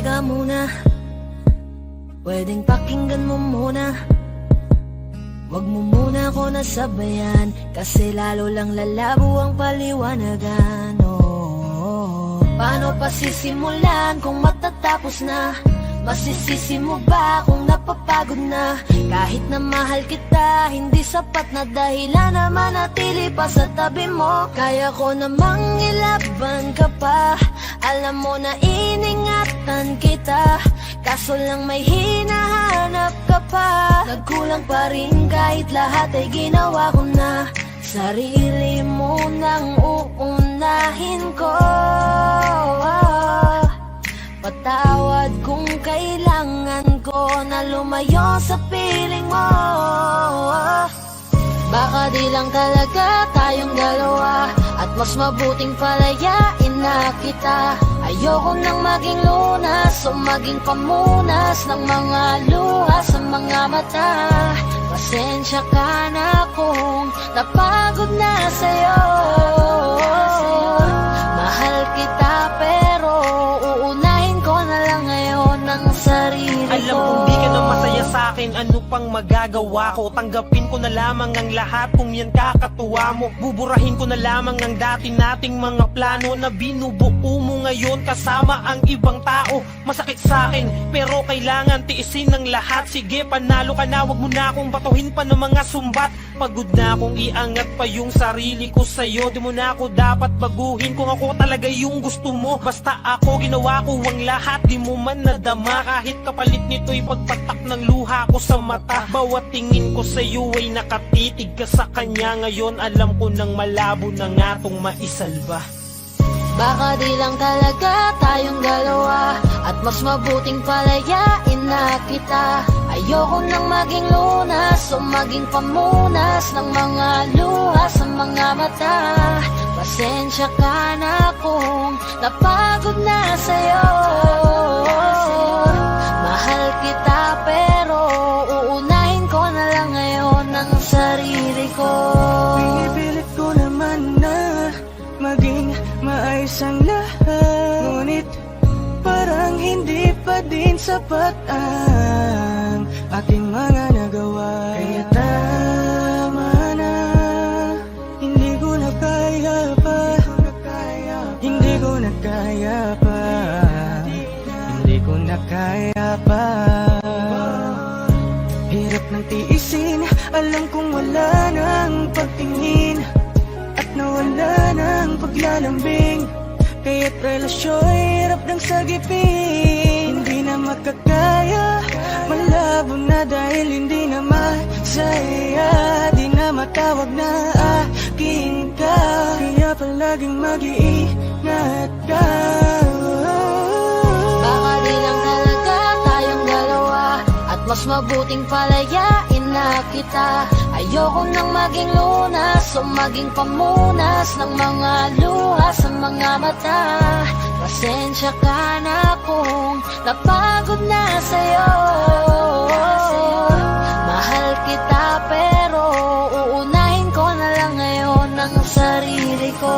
teka muna, pwedeng pakinggan mo muna. Wag mo muna ako nasabayan, kasi lalo lang lalabo ang paliwanagan. Paano pa sisimulan kung matatapos na? Masisisi mo ba kung napapagod na? Kahit na mahal kita, hindi sapat na dahilan na manatili pa sa tabi mo. Kaya ko namang ilaban ka pa, alam mo na iningatan kita, kaso lang may hinahanap ka pa. Nagkulang pa rin kahit lahat ay ginawa ko na. Sarili mo nang uunahin ko. Patawad kung kailangan ko na lumayo sa piling mo. Baka di lang talaga tayong dalawa, at mas mabuting palayain na kita. Ayoko nang maging lunas o maging pamunas ng mga luha sa mga mata. Pasensya ka na kung napagod na sa'yo. Mahal kita pero uunahin ko na lang ngayon ang sarili ko. Alam kong di ka na masaya sa'kin, ano pang magagawa ko? Tanggapin ko na lamang ang lahat kung yan kakatuwa mo. Buburahin ko na lamang ang dati nating mga plano na binubuo mo ngayon kasama ang ibang tao. Masakit sa'kin pero kailangan tiisin ng lahat. Sige, panalo ka na, wag mo na akong batuhin pa ng mga sumbat. Pagod na akong iangat pa yung sarili ko sa'yo. Di mo na ako dapat baguhin kung ako talaga yung gusto mo. Basta ako ginawa ko ang lahat, di mo man nadama. Kahit kapalit nito'y pagpatak ng luha ko sa mata. Bawat tingin ko sa'yo ay nakatitig ka sa kanya. Ngayon alam ko nang malabo na nga tong maisalba. Baka di lang talaga tayong dalawa, at mas mabuting palayain na kita. Ayoko nang maging lunas o maging pamunas ng mga luha sa mga mata. Pasensya ka na kung napagod na sa'yo. Mahal kita pero uunahin ko na lang ngayon ang sarili ko. Pinipilit ko naman na maging maayos ang lahat, ngunit parang hindi pa din sapat ang ating mga nagawa. Kaya tama na, hindi ko na kaya pa, hindi ko na kaya pa, hindi ko na kaya pa. Hirap ng tiisin, alam kong wala nang pagtingin at nawala ng paglalambing. Kaya't relasyon hirap ng sagipin. Hindi na makakaya, malabo na dahil hindi na masaya. Di na matawag na akin ka, kaya palaging mag-iingat ka. Baka di lang talaga tayong dalawa, at mas mabuting palayain na kita. Ayoko nang maging lunas o maging pamunas ng mga luha sa mga mata. Pasensya ka na kung napagod na sa'yo. Mahal kita pero uunahin ko na lang ngayon ang sarili ko.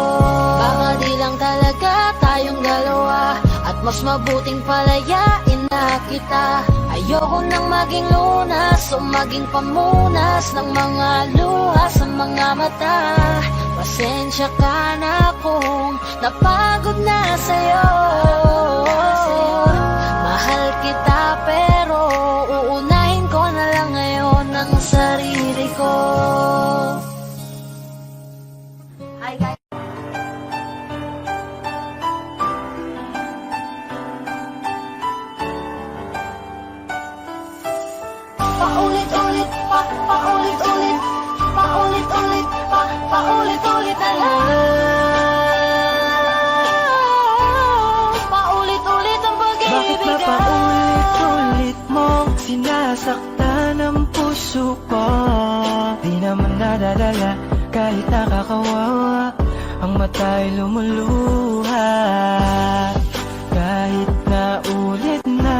Baka di lang talaga tayong dalawa, at mas mabuting palayain na kita. Ayoko nang maging lunas o maging pamunas ng mga luha sa mga mata. Pasensya ka na kung napagod na sa'yo. Mahal kita pero uunahin ko na lang ngayon ang sarili ko. Hi guys. Paulit-ulit, paulit-ulit, paulit-ulit, paulit-ulit na lang. Paulit-ulit ang Bakit ba pag-ibig. paulit-ulit mo sinasaktan ang puso ko? Di naman nadadala kahit nakakawawa, ang mata'y lumuluha. Kahit na ulit na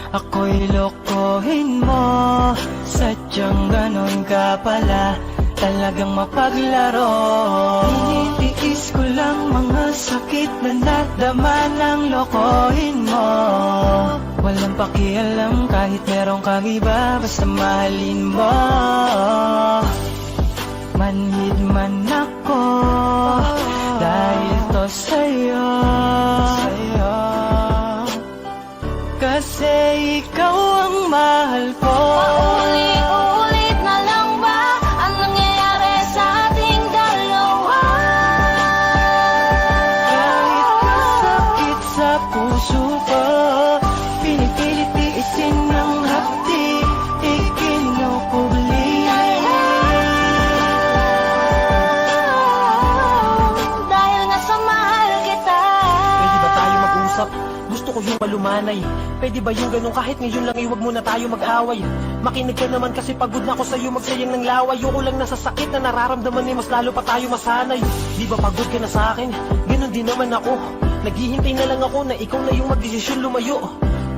ako'y lokohin mo, sadyang ganon ka pala. talagang mapaglaro. Tinitiis ko lang mga sakit na nadama ng lokohin mo. Walang pakialam kahit merong kang iba, basta mahalin mo. Manhid man ako dahil to sa'yo. Kasi ikaw ang mahal ko. Paulit-ulit na lang ba ang nangyayari sa ating dalawa? Kahit masakit sa puso ko, pinipilit tiisin ng hapdi, ikinukubli. Dahil nasa mahal kita. Pwede ba tayo mag-usap? Gusto ko yung malumanay. Pwede ba yung ganun kahit ngayon lang iwag mo na tayo mag-away? Makinig ka naman kasi pagod na ako sa'yo magsayang ng laway. Ayoko lang nasa sakit na nararamdaman ni mas lalo pa tayo masanay. Di ba pagod ka na sa akin? Ganun din naman ako. Naghihintay na lang ako na ikaw na yung magdesisyon lumayo.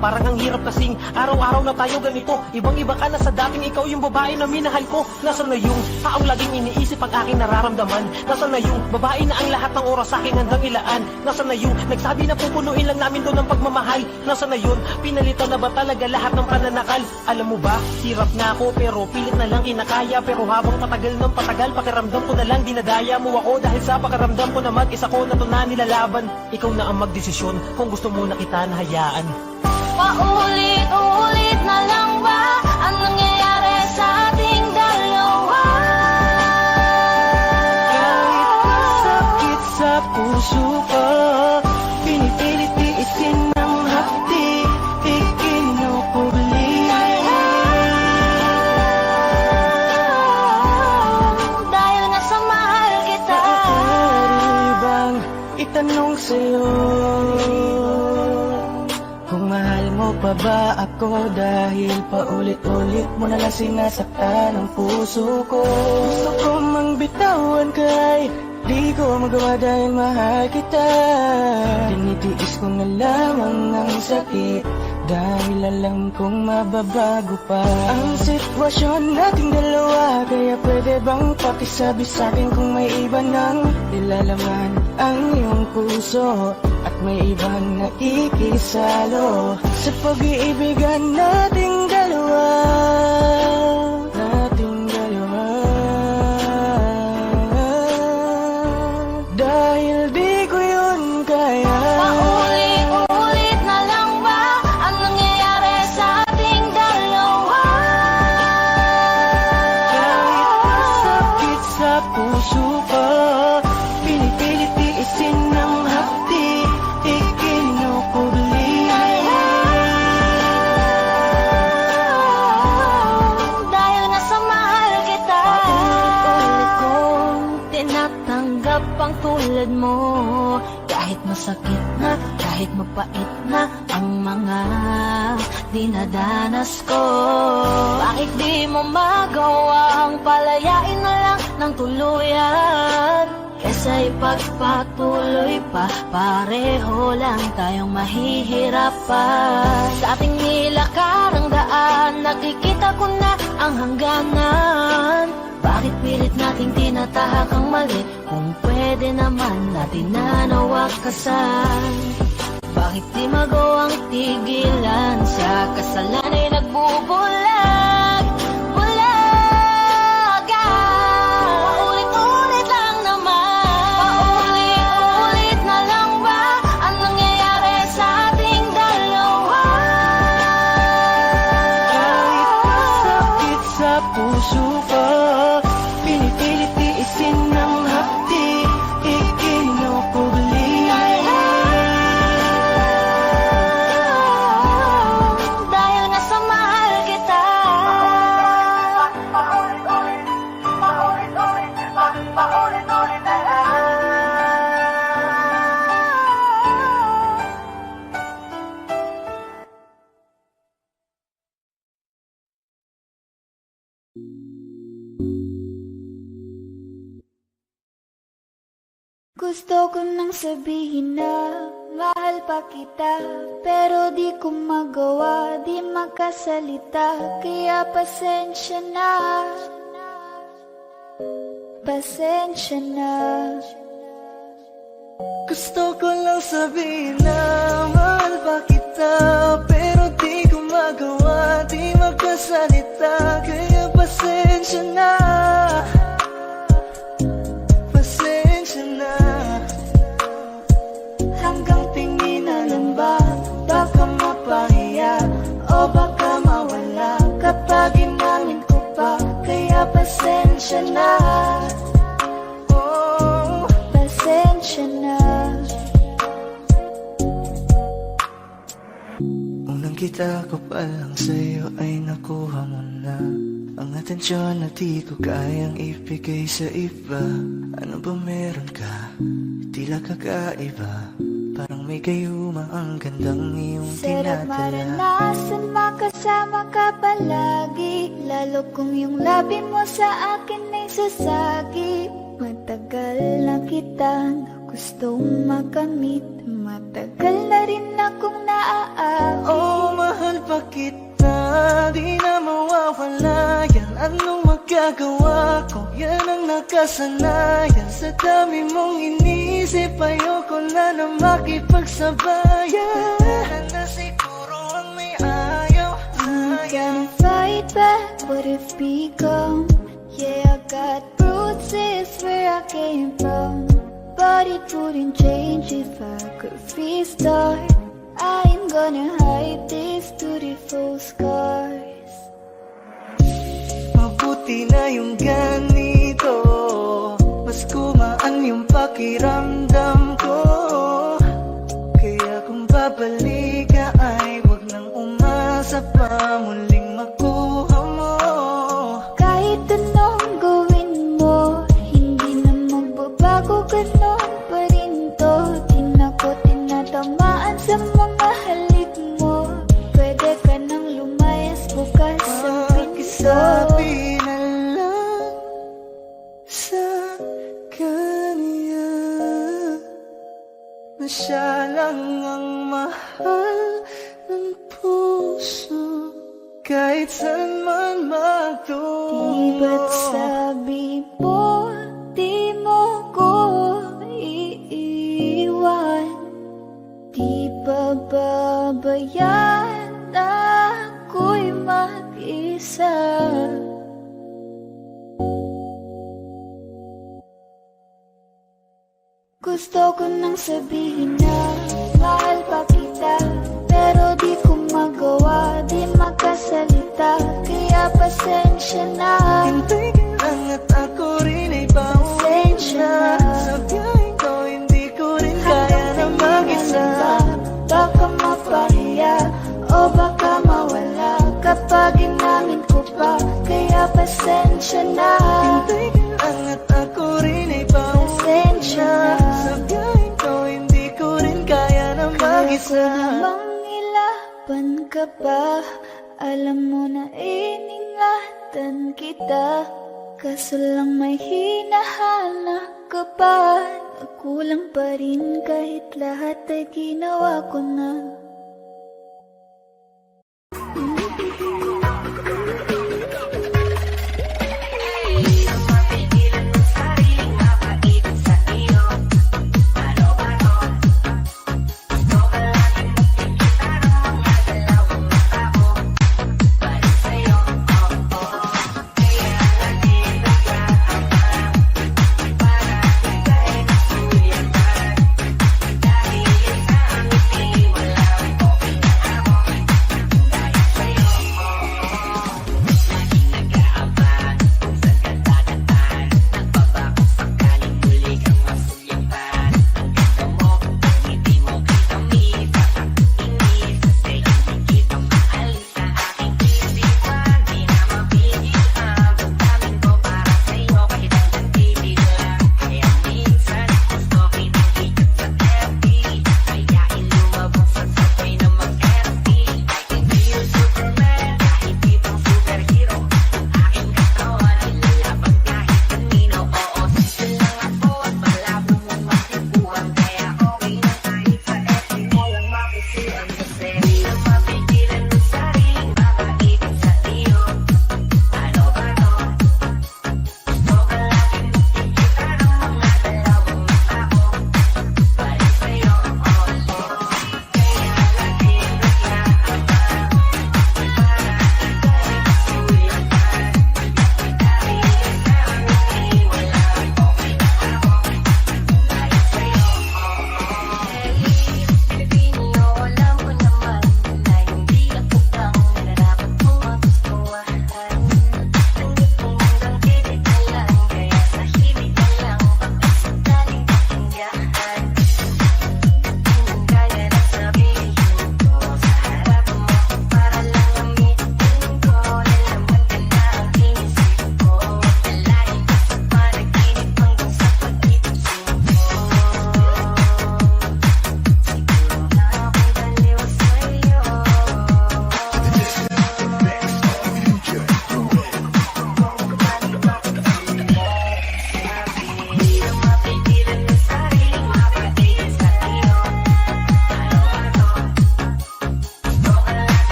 Parang ang hirap kasing araw-araw na tayo ganito. Ibang-iba ka na sa dating ikaw yung babae na minahal ko. Nasaan na yung taong laging iniisip ang aking nararamdaman? Nasaan na yung babae na ang lahat ng oras sa aking handang ilaan? Nasaan na yung nagsabi na pupunuin lang namin doon ang pagmamahal? Nasaan na yun? Pinalitan na ba talaga lahat ng pananakal? Alam mo ba, hirap na ako pero pilit na lang kinakaya. Pero habang patagal ng patagal, pakiramdam ko na lang dinadaya mo ako. Dahil sa pakiramdam ko na mag-isa ko na to na nilalaban. Ikaw na ang magdesisyon kung gusto mo na kita nahayaan. Paulit-ulit na lang ba ang nangyayari sa ating dalawa? Kahit masakit sa puso ko, pinipilit tiisin ng hapdi, ikinukubli. Dahil nasa mahal kita. Pwede bang itanong sa'yo kung mahal mo pa ba ako? Dahil paulit-ulit mo na lang sinasaktan ang puso ko. Gusto ko mang bitawan kay di ko magawa dahil mahal kita. Tinitiis ko na lamang ang sakit dahil alam kong mababago pa ang sitwasyon nating dalawa. Kaya pwede bang pakisabi sa'kin kung may iba nang nilalaman ang iyong puso at may ibang nakikisalo sa pag-iibigan nating dalawa. Dahil di ko yun kaya. Paulit-ulit na lang ba ang nangyayari sa ating dalawa? Kahit masakit sa puso ko, pinipilit tiisin ng hapdi, ikinukubli. Dahil nasa mahal kita. Paulit-ulit kong Tinatanggap ang tulad mo. Kahit masakit na, kahit mapait na ang mga dinadanas ko. Bakit di mo magawang palayain na lang ng tuluyan? Kesa ipagpatuloy pa, pareho lang tayong mahihirapan. Sa ating nilakarang daan, nakikita ko na ang hangganan. Bakit pilit nating tinatahak ang mali kung pwede naman natin na nawakasan? Bakit di magawang tigilan sa kasalan ay nagbubulag? Bulaga! Paulit-ulit lang naman. Paulit-ulit na lang ba ang nangyayari sa ating dalawa? kahit masakit sa puso ko, pinipilit tiisin ng hapdi, ikinukubli. Dahil nasa mahal kita. Paulit-ulit na lang. Gusto ko nang sabihin na mahal pa kita, pero di ko magawa, di makasalita, kaya pasensya na. pasensya na. Gusto ko lang sabihin na mahal pa kita, pero di ko magawa, di magkasalita. Kaya pasensya na, pasensya na. Hanggang tingin na lang ba, baka mapahiya o baka mawala kapag inamin ko pa. Kaya pasensya na, oh, Pasensya na. unang kita ko pa lang sa'yo ay nakuha mo na ang atensyon na di ko kayang ibigay sa iba. Ano ba meron ka? Tila kakaiba, parang may gayuma ang gandang iyong Sarap tinatala. maranasan, makasama ka palagi, lalo kung yung labi mo sa akin ay sasagi. Matagal na kitang gustong makamit, matagal na rin akong naaakit. Oh, mahal pa kita, di na mawawala yan. Anong magagawa ko? Yan ang nakasanayan. Sa dami mong inisip, ayoko na na makipagsabayan. Na siguro ang may ayaw, I'm ayaw. gonna fight back what it become. Yeah, I got bruises where I came from, but it wouldn't change if I could restart. I ain't gonna hide these beautiful scars. Mabuti na yung ganito, mas kumaan yung pakiramdam ko. Kaya kung babalik ka ay wag nang umasa pa muling makuha mo. Kahit anong gawin mo, hindi na magbabago, ganon pa rin to. Di na ko tinatamaan sa mga halik mo. Pwede ka nang lumayas bukas sa pinto. Pakisabi na lang sa kanya na siya lang ang mahal ng puso, kahit saan man magtungo. Di ba't sabi mo, di mo ko iiwan? Di ba babayaan ako'y mag-isa? Gusto ko nang sabihin na mahal pa kita, pero di ko magawa, di magkasalita. Kaya pasensya na, Hintay ka lang at ako rin ay pasensya pauwi na. na. Sa biyahe ko hindi ko rin kaya na mag-isa. Baka mapahiya o baka mawala kapag inamin ko pa. Kaya pasensya na, Hintay ka lang at ako rin ay pauwi pasensya na. na. Sa biyahe ko hindi ko rin kaya na mag-isa. Kaya ko namang ilaban ka pa, alam mo na iningatan kita. Kaso lang may hinahanap ka pa, nagkulang pa rin kahit lahat ay ginawa ko na.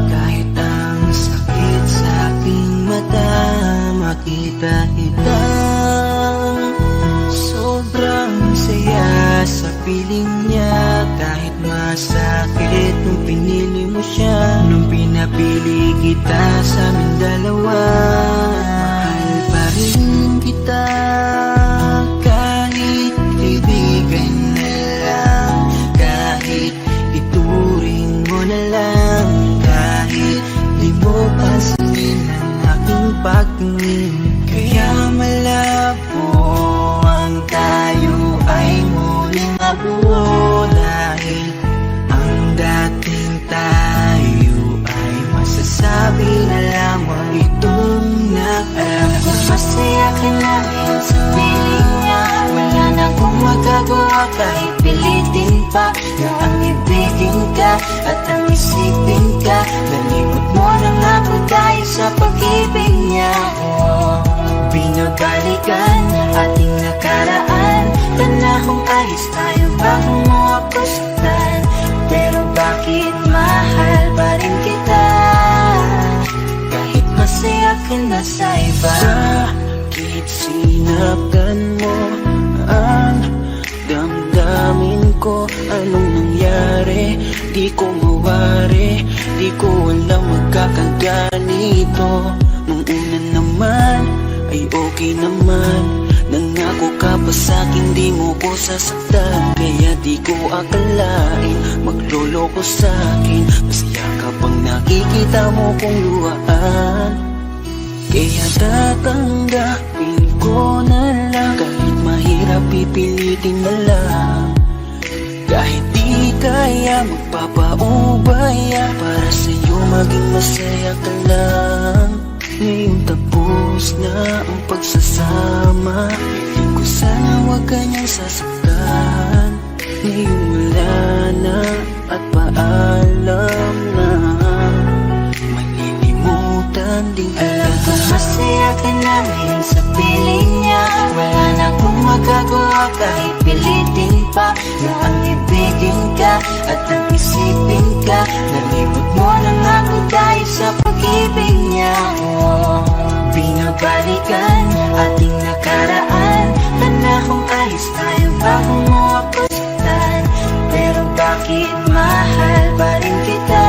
Kahit ang sakit sa aking mata, makita kita. Sobrang saya sa piling niya. Kahit masakit nung pinili mo siya, nung pinapili kita sa aming dalawa, mahal pa rin kita. Kahit kaibigan na lang, kahit ituring mo na lang, kahit di mo pansinin ang aking pagtingin. Kaya malabo ang tayo ay muling mabuo, dahil ang dating tayo ay masasabi na lamang itong alam ko masaya ka na rin sa piling niya. Wala na akong magagawa kahit pilitin pa na ang ibigin ka at ang isipin ka. Nalibot mo na nga ako dahil sa pag-ibig niya. Binabalikan ating nakaraan, tanahong ayos tayo bago mo ako saktan. Pero bakit mahal pa rin kita? Kahit masaya ka na sa iba. Bakit sinaktan mo ang damdamin ko? Anong nangyari? Di ko mawari, di ko alam magkakaganito. Nung una naman ay okay naman, nangako ka pa sa'kin di mo ko sasaktan. Kaya di ko akalain magloloko sa'kin. Masaya ka pang nakikita mo kong luhaan. Kaya tatanggapin ko na lang, kahit mahirap pipilitin na lang. Kahit di kaya magpapaubaya, para sa'yo maging masaya ka lang. Ngayong tapos na ang pagsasama, piling ko sana huwag ka niyang sasaktan. Ngayong wala na at paalam na, malilimutan din kita. Alam ko masaya ka na rin sa piling niya. Wala na akong magagawa kahit pilitin pa na ang ibigin ka at ang isipin ka. Nalibot mo na nga ako dahil sa pag-ibig niya. Binabalikan ating nakaraan, tanahong ayos tayo bago mo ako saktan. Pero bakit mahal pa rin kita?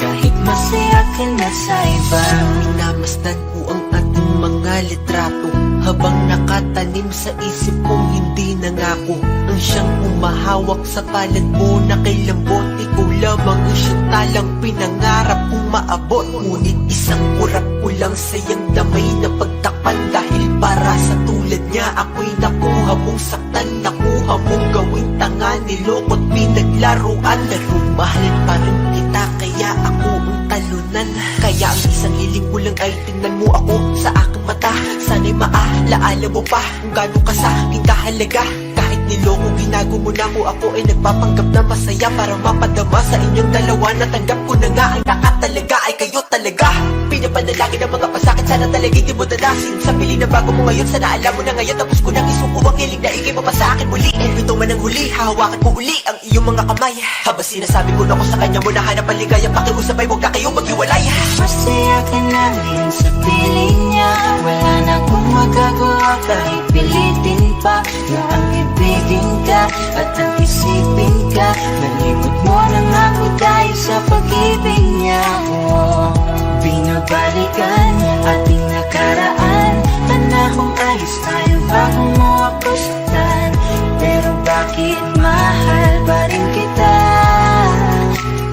Kahit masaya ka na sa iba. Minamasdan ko ang ating mga litrato, habang nakatanim sa isip kong hindi nangako. Ang siyang umahawak sa palad mo na kay lambot. Ikaw lamang ang siyang talang pinangarap kong maabot. Ngunit isang kurap ko lang sayang damay na pagtakpan. Dahil para sa tulad niya ako'y nakuha mong saktan, nakuha mong gawing tanga, nilokot, pinaglaruan. Pero mahal pa rin kita kaya ako ang talunan. Kaya ang isang hiling ko lang ay tingnan mo ako sa aking mata. Sana'y maalaala mo pa kung gano'n ka sa aking kahalaga. Kahit niloko ginago mo na ako ay nagpapanggap na masaya para mapadama sa inyong dalawa. Natanggap ko na nga ang nakatalaga ay kayo talaga. Pinapanalangin ang mga pasakit, sana talagang di mo dadasin. Sa pili na bago mo ngayon, sana alam mo na ngayon. Tapos ko nang isuko ang hiling na ikay mo pa sa akin muli. Ito man ang huli, hahawakan ko uli ang iyong mga kamay. Habang sinasabi ko na ko sa kanya mo na hanap ang ligaya, pakiusap ay huwag na kayong maghiwalay. Masaya ka na rin sa piling niya. Wala na akong magagawa kahit pilitin pa na ang ibigin ka at ang isipin ka. Nalibot mo na nga ako dahil sa pag-ibig niya. Binabalikan ating nakaraan, tanahong ayos tayo bago mo ako saktan. Pero bakit mahal pa rin kita?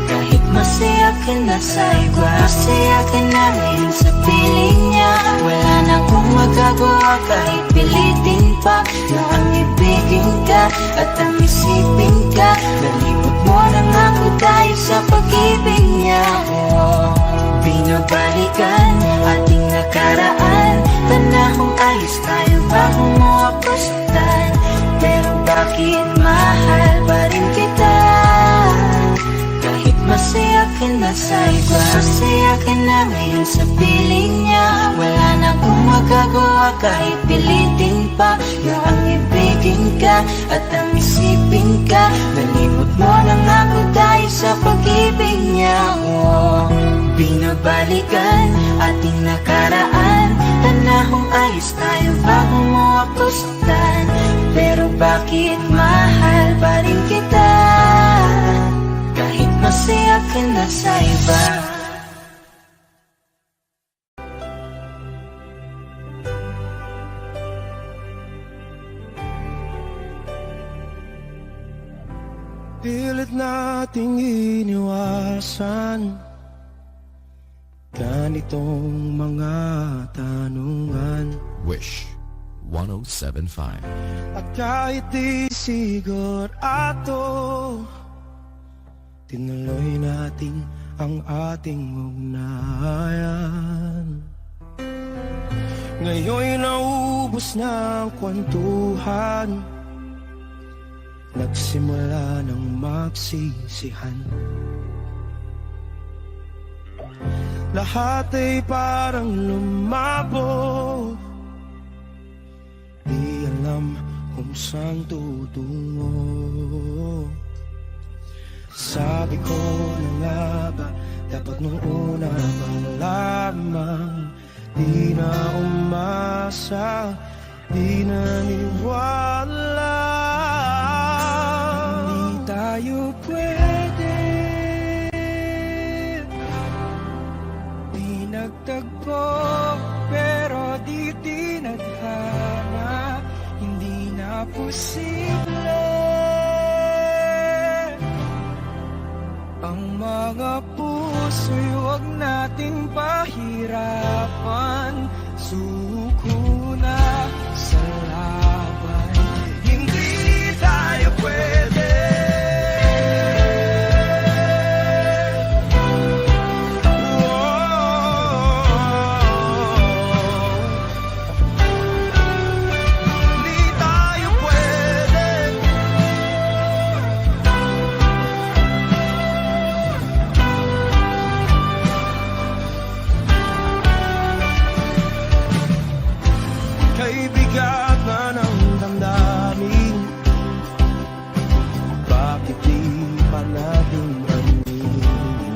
Kahit masaya ka na sa iba. Masaya ka na rin sa piling niya. Wala na akong magagawa kahit pilitin pa na ang ibigin ka at ang isipin ka. Nalibot mo na nga ako dahil sa pag-ibig niya. Binabalikan ating nakaraan, tanahong ayos tayo bago mo ako saktan. Pero bakit mahal pa rin kita? Kahit masaya ka na sa iba. Masaya ka na rin sa piling niya. Wala na akong magagawa kahit pilitin pa na ang ibigin ka at ang isipin ka. Nalibot mo nangako tayo sa pag-ibig niya. Binabalikan ating nakaraan, panahong ayos tayo bago mo ako saktan. Pero bakit mahal pa rin kita, kahit masaya ka na sa iba? Pilit nating iniwasan ganitong mga tanungan. Wish 1075. At kahit di sigurado, tinuloy natin ang ating ugnayan. Ngayon'y naubos na ang kwentuhan, nagsimula ng magsisihan. Lahat ay parang lumabo, di alam kung saan tutungo. Sabi ko na nga ba, dapat nung una pa lamang, di na umasa, di naniwala. Hindi tayo pwede, di nagtagpo, pero di tinadhana, hindi na posible ang mga puso'y huwag nating pahirapan. Suko na sa laban, hindi tayo pwede. Hindi tayo pwede. Kay bigat na ng damdamin, bakit di pa natin aminin?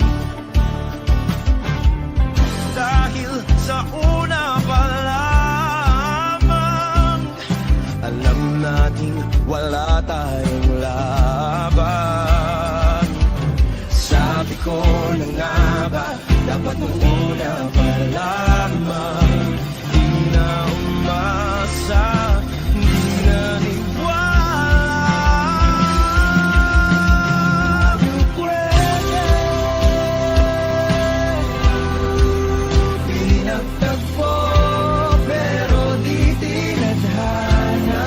Dahil sa una pa lamang, alam nating wala tayong laban. Sabi ko na nga ba, dapat nung una pa lamang, di na umasa, di naniwala. Di pwede, di nagtagpo, pero di tinadhana,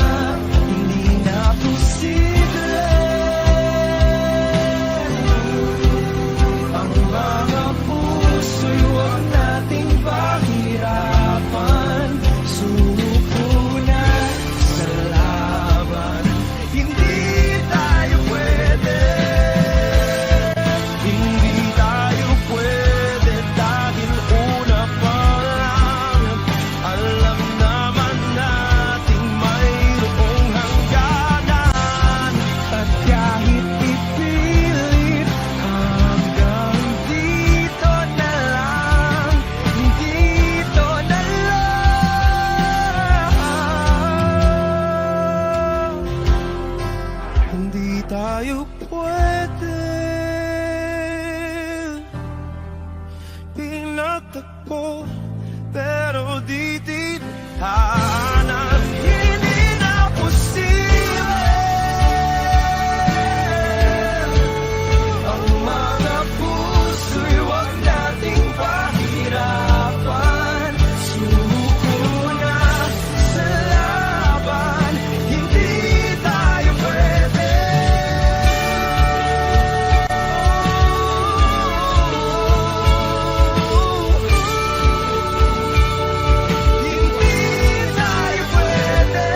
hindi na posible ang mga puso'y huwag nating pahirapan. Suko na sa laban, hindi tayo pwede. Hindi tayo pwede dahil una pa lang, alam naman nating mayroong hangganan. At kahit ipilit, hanggang dito na lang, dito na lang. Hindi tayo pwede, pinatagpo, pero di tinadhana, hindi na posible ang mga puso'y huwag nating pahirapan. Suko na sa laban, hindi tayo pwede. Hindi tayo pwede.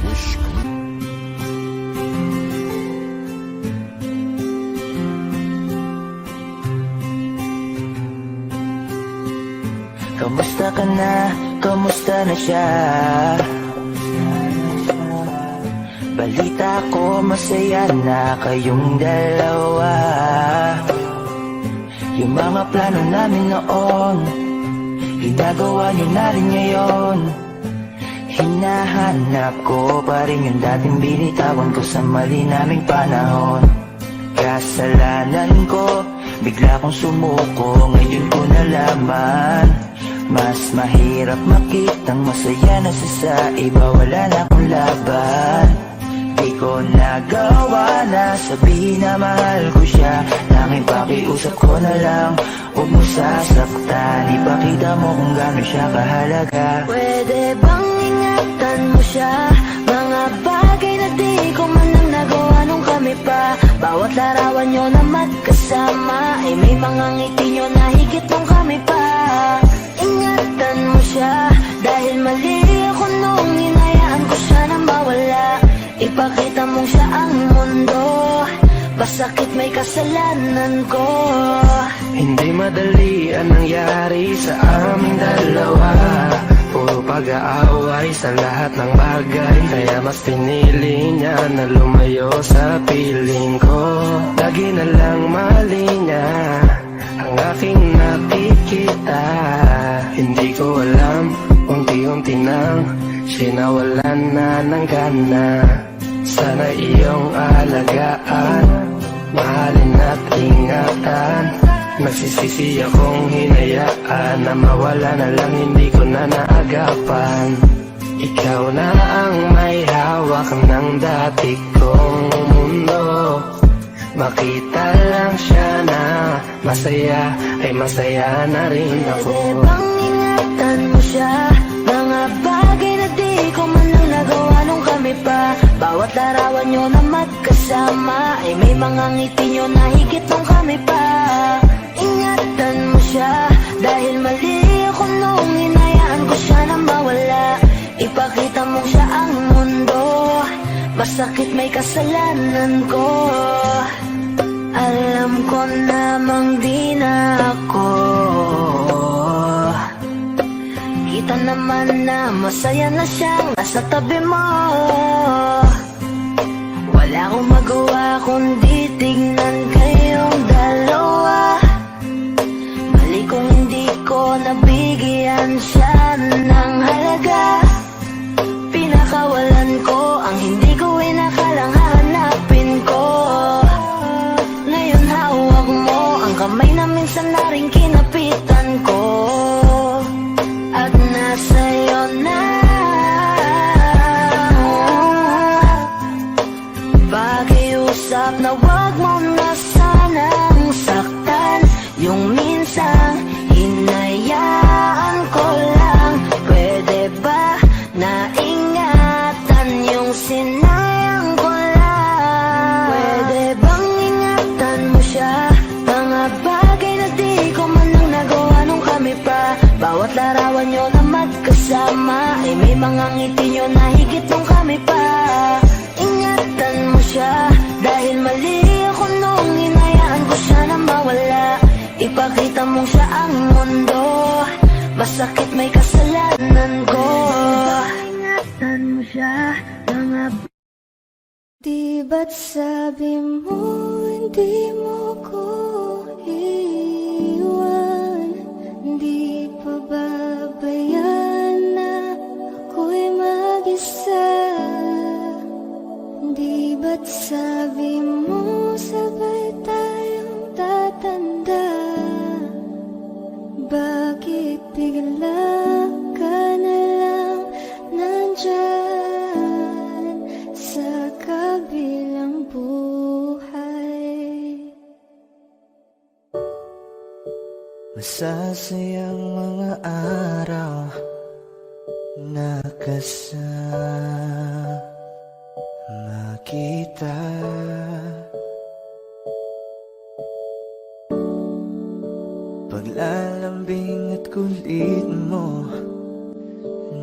Wish ko Kamusta ka na? Kamusta na siya? Balita ko masaya na kayong dalawa. Yung mga plano namin noon, ginagawa niyo na rin ngayon. Hinahanap ko pa rin yung dating binitawan ko sa mali naming panahon. Kasalanan ko, bigla kong sumuko, ngayon ko nalaman. Mas mahirap makitang masaya na siya sa iba, wala na akong laban. Di ko nagawa na sabihin na mahal ko siya. Tanging pakiusap ko na lang, huwag mo sasaktan. Ipakita mo kung gano'n siya kahalaga. Pwede bang ingatan mo siya? Mga bagay na di ko man lang nagawa nung kami pa. Bawat larawan nyo na magkasama, ay may mga ngiti nyo na higit nung kami pa. Ingatan mo siya, dahil mali ako nung hinayaan ko siya nang mawala. Ipakita mong siya ang mundo, basakit may kasalanan ko. Hindi madali ang nangyari sa aming dalawa. Puro pag-aaway sa lahat ng bagay, kaya mas pinili niya na lumayo sa piling ko. Lagi na lang mali niya ang aking nakikita. Hindi ko alam, unti-unti nang sinawalan na ng gana. Sana iyong alagaan, mahalin at ingatan. Nagsisisi akong hinayaan na mawala na lang, hindi ko na naagapan. Ikaw na ang may hawak ng dati kong mundo. Makita lang siya na masaya, ay masaya na rin ako. Pwede bang ingatan mo siya? Mga bagay na di ko man lang nagawa nung kami pa. Bawat larawan nyo na magkasama, ay may mga ngiti nyo na higit nung kami pa. Ingatan mo siya, dahil mali ako nung hinayaan ko siya na mawala. Ipakita mo siya ang mundo, masakit may kasalanan ko. Alam ko namang di na ako. Kita naman na masaya na siyang nasa tabi mo. Wala akong magawa kundi tignan kayong dalawa. Mali kung hindi ko nabigyan siya ng halaga. Pinakawalan ko ang hindi ko inakalang hahanapin ko. Ngayon hawak mo ang kamay na minsan na rin kinapitan ko. At nasa'yo na. Pakiusap na wag mo na sanang saktan. Yung minsan hinayaan ko lang. Pwede ba na ingatan yung sinayang ko lang? Pwede bang ingatan mo siya? Mga bagay na di ko man lang nagawa nung kami pa. Bawat larawan nyo na magkasama, ay may mga ngiti nyo na higit nung kami pa. Ingatan mo siya, dahil mali ako nung hinayaan ko siya na mawala. Ipakita mong siya ang mundo, masakit may kasalanan ko. Ingatan mo siya, mga Di ba't sabi mo hindi mo ko iwan? Di pa babayaan na ako'y mag-isa? Di ba't sabi mo sabay tayong tatanda? Bakit bigla ka na lang nandyan sa kabilang buhay? Masasayang mga araw na kasama kita. Paglalambing at kulit mo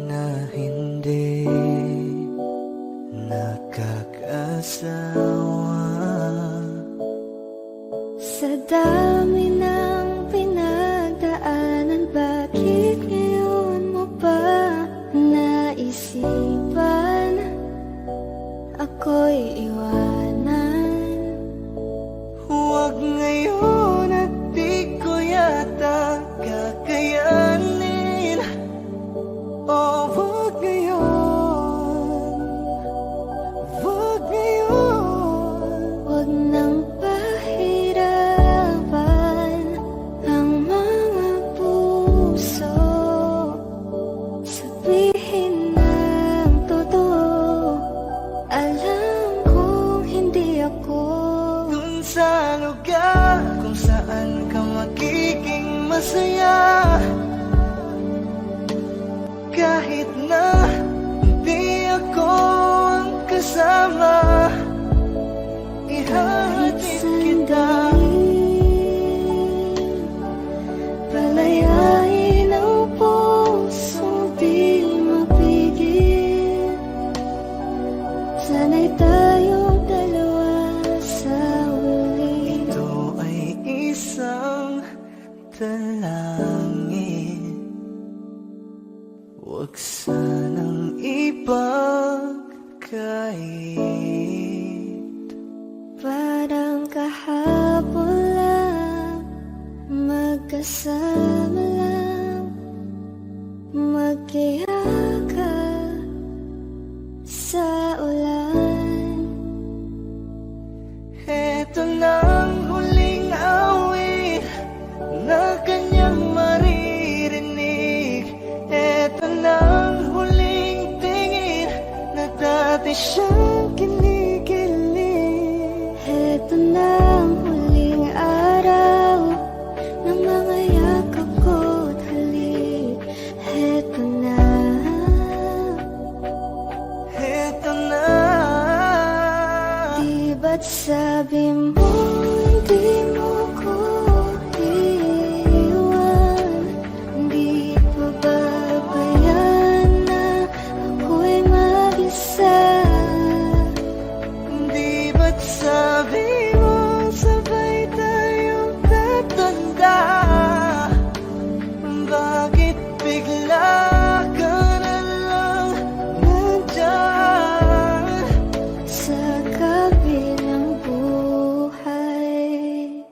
na hindi nakakasawa. Sa dami ng pinagdaanan, bakit ngayon mo pa naisipan? Ako lugar kung saan ka magiging masaya. Kahit na di ako ang kasama, ihahatid kita. Palayain ang pusong di mapigil. Sana'y tayong dalawa sa huli. Ito ay isang dalangin, huwag sanang ipagkait. Parang kahapon lang, magkasama lang, magkiyakap sa ulan. Ito nang huling awit na kanyang maririnig. Ito nang huling tingin na dati siyang kinikilig. Ito na ang huling araw ng mga yakap ko't halik. Ito na. Ito na. Di ba't sabi mo di mo ko iiwan? Di pa babayaan na ako'y mag-isa? Di ba't sabi mo sabay tayong tatanda? Bakit bigla ka na lang nandyan Sa kabilang buhay.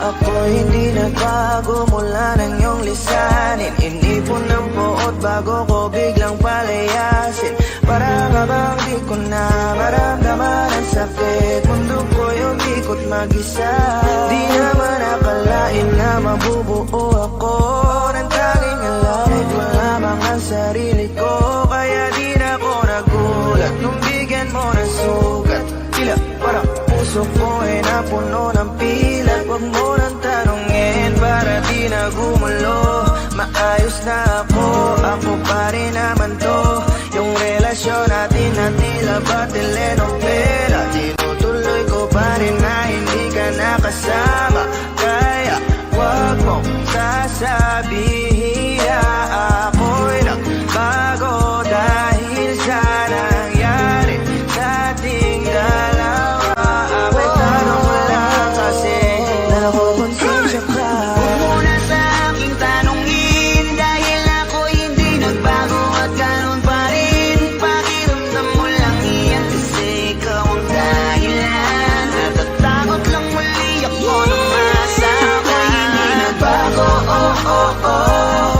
Ako hindi nagbago mula nang iyong lisanin. Inipon ng buot bago ko biglang palayasin. Para ka bang di ko na maramdaman ang sakit. Mundo ko'y umikot mag-isa. Di naman akalain na mabubuo ako ng tanging alay ko lamang ang sarili ko. Kaya di na ako nagulat nung bigyan mo ng sugat. Tila parang puso ko ay napuno ng pilat. Huwag mo nang tanongin para di na gumulo. Maayos na ako, ako pa rin naman to. Yung relasyon natin na tila ba telenovela. Tinutuloy ko pa rin na hindi ka nakasama. Kaya huwag mong sasabihin na ako'y nagbago dahil sa nangyari sa ating dalawa. May tanong mo lang kasi na nakukonsensya ka. Huwag mo na sa aking tanongin dahil ako hindi nagbago at ganun pa rin. Pakiramdam mo lang iyan kasi ikaw ang dahilan. Natatakot lang muli ako nung masama. Hindi nagbago, oh oh oh.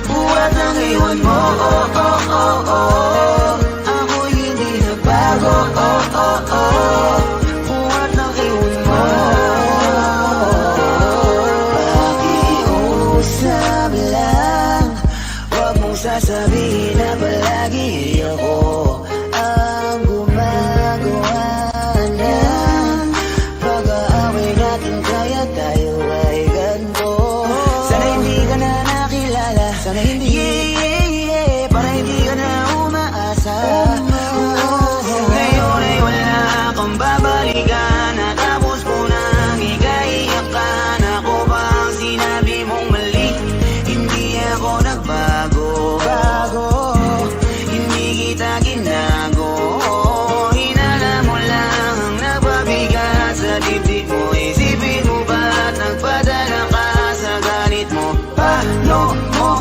Buwat lang iwan mo, oh oh oh oh. Ako hindi nagbago, oh oh oh. Buwat lang iwan mo. Pakiusap lang, huwag mong sasabihin na palagi ako ang gumagawa ng pag-aaway natin kaya tayo ay ganito. Sana hindi ka na nakilala, sana hindi para hindi ka na umaasa. Ngayon ay wala kang babalikan na tapos mo nang ikaiyakan. Ako ba ang sinabi mong mali? Hindi ako nagbago, hindi kita ginago. Hinala mo lang ang nagpabigat sa dibdib mo. Isipin mo ba't nagpadala ka sa galit mo? Paano mo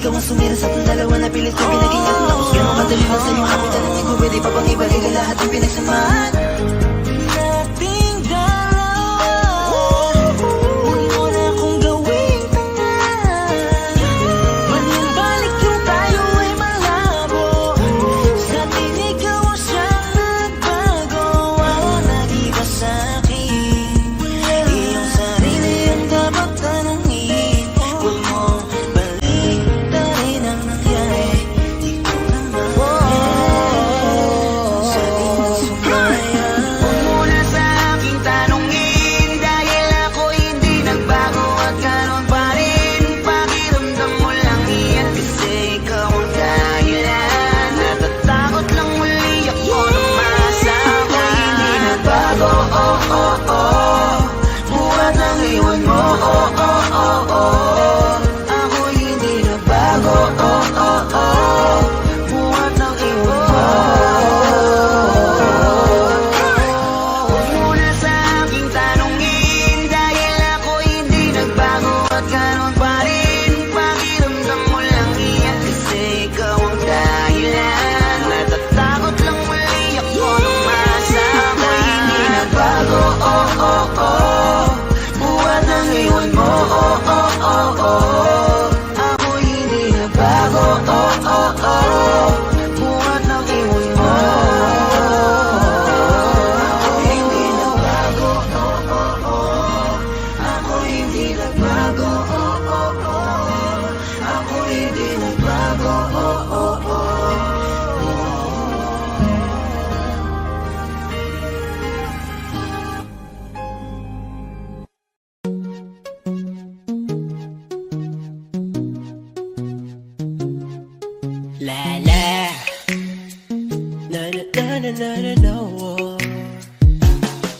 ikaw ang sumira sa ating dalawa na pilit ko pinag-ingat. Tapos ganun kadali lang sa'yo ako tanongin ko, pwede pa bang ibalik ang lahat ng pinagsamahan nating dalawa? Huwag mo na akong gawing tanga. Maling balik yung tayo ay malabo. Sa atin ikaw ang siyang nagbago. Wala nag-iba sa'kin. Iyong sarili ang dapat tanangin. Huwag mo baliktarin ang nangyari. Ikaw naman sa ating nagsubaya. Huwag mo na sa aking tanongin, dahil ako hindi nagbago at ganon pa rin. Pakiramdam mo lang iyan kasi ikaw ang dahilan. Natatakot lang muli ako nung masama. Hindi nagbago, oh oh oh. Buhat ang iwan mo, oh oh oh oh. Ako hindi nagbago, oh oh oh. Buhat ang iwan mo. Huwag mo na sa aking tanongin, dahil ako hindi nagbago at ganon pa rin. Pakiramdam mo lang iyan kasi ikaw ang dahilan. Natatakot lang muli ako nung masama. Hindi nagbago, oh oh oh. Buhat ang iwan mo, oh oh oh oh. Ako hindi nagbago, oh oh oh. Buhat ang iwan mo. Ako hindi nagbago, oh oh oh. Ako hindi nagbago, oh oh oh. Ako hindi nagbago, oh oh oh. La la na na na na na na na oh.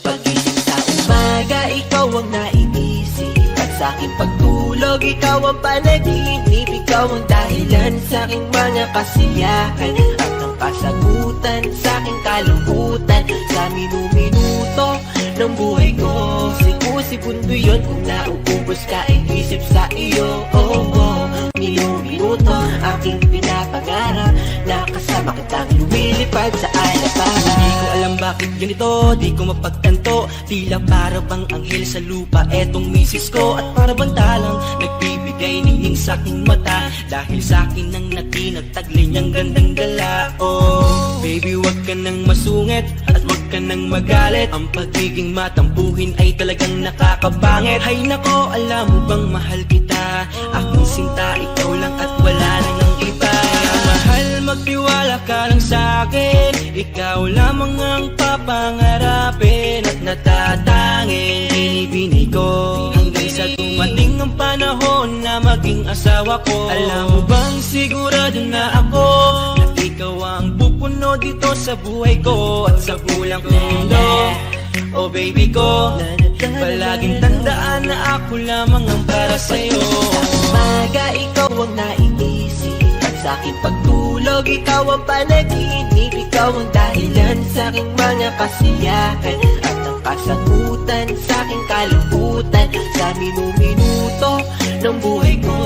Pagising sa umaga, ikaw ang naiisip. At sa aking pagtulog, ikaw ang panaginip. Ikaw ang dahilan sa aking mga kasiyahan. At ang kasagutan sa aking kalungkutan. Sa minuto ng buhay ko, segundo yun. Kung nauubos ka, iisip sa iyo, oh oh. Minuto aking pinapangarap na kasama kitang lumilipad sa alaparan. Di ko alam bakit ganito, di ko mapagtanto. Tila para bang anghel sa lupa etong misis ko. At para bang talang nagbibigay ningning sa aking mata. Dahil sa akin ang natinagtaglay niyang gandang gala. Oh, baby wag ka nang masungit at wag ka nang magalit. Ang pagiging matampuhin ay talagang nakakabangit. Hay nako, alam mo bang mahal kita? Aking sinta, ikaw lang at wala nang ang iba. Mahal, magtiwala ka lang sa'kin. Ikaw lamang ang papangarapin at natatanging binibini ko. Hanggang sa dumating ang panahon na maging asawa ko. Alam mo bang sigurado na ako na ikaw ang pupuno dito sa buhay ko at sa bulang mundo. Oh baby ko, palaging tandaan na ako lamang ang para sa'yo. Sa umaga, ikaw ang naiisip. At sa aking pagtulog, ikaw ang panaginip. Ikaw ang dahilan sa aking mga kasiyahan. At ang kasagutan sa aking kalungkutan. Sa minuto ng buhay ko,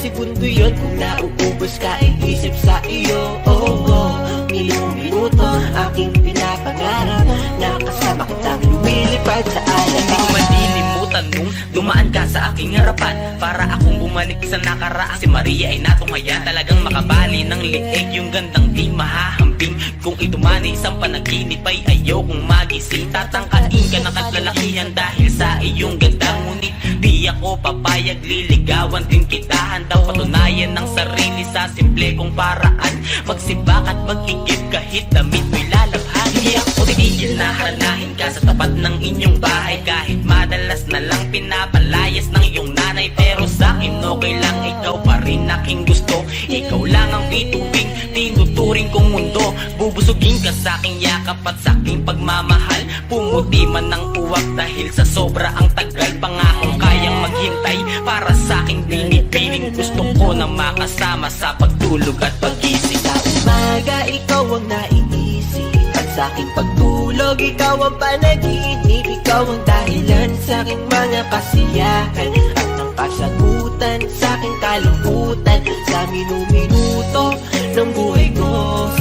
segundo yun. Kung nauubos ka, iisip sa iyo, oh oh. Minuto aking pinapangarap na kasama kitang lumilipad sa alaparan. Hindi ko malilimutan nung dumaan ka sa aking harapan. Para akong bumalik sa nakaraan. Si Maria ay natunghayan, talagang makabali ng liig. Yung gandang di mahahamping. Kung ito man ay isang panaginip ay ayaw kong magising. Tatangkain ka ng katlalakihan dahil sa iyong ganda. Ngunit di ako papayag, liligawan din kita. Handang patunayan ng sarili sa simple kong paraan. Magsibak at mag-igib kahit damit mo'y lalabhan. Hindi ako titigil na haranahin ka sa tapat ng inyong bahay. Kahit madalas na lang pinapalayas ng iyong nanay. Pero sa'kin okay lang, ikaw pa rin aking gusto. Ikaw lang ang bituing tinuturing kong mundo. Bubusugin ka sa aking yakap at sa aking pagmamahal. Pumuti man ng uwak dahil sa sobra ang tagal. Pangakong kayang maghintay para sa aking binipiling. Gusto ko na makasama sa pagtulog at pagising. Sa umaga, ikaw ang naiisip. At sa aking pagtulog, ikaw ang panaginip. Ikaw ang dahilan sa aking mga kasiyahan. At ang kasagutan sasagutan sa aking kalungkutan. Sa minuto ng buhay ko,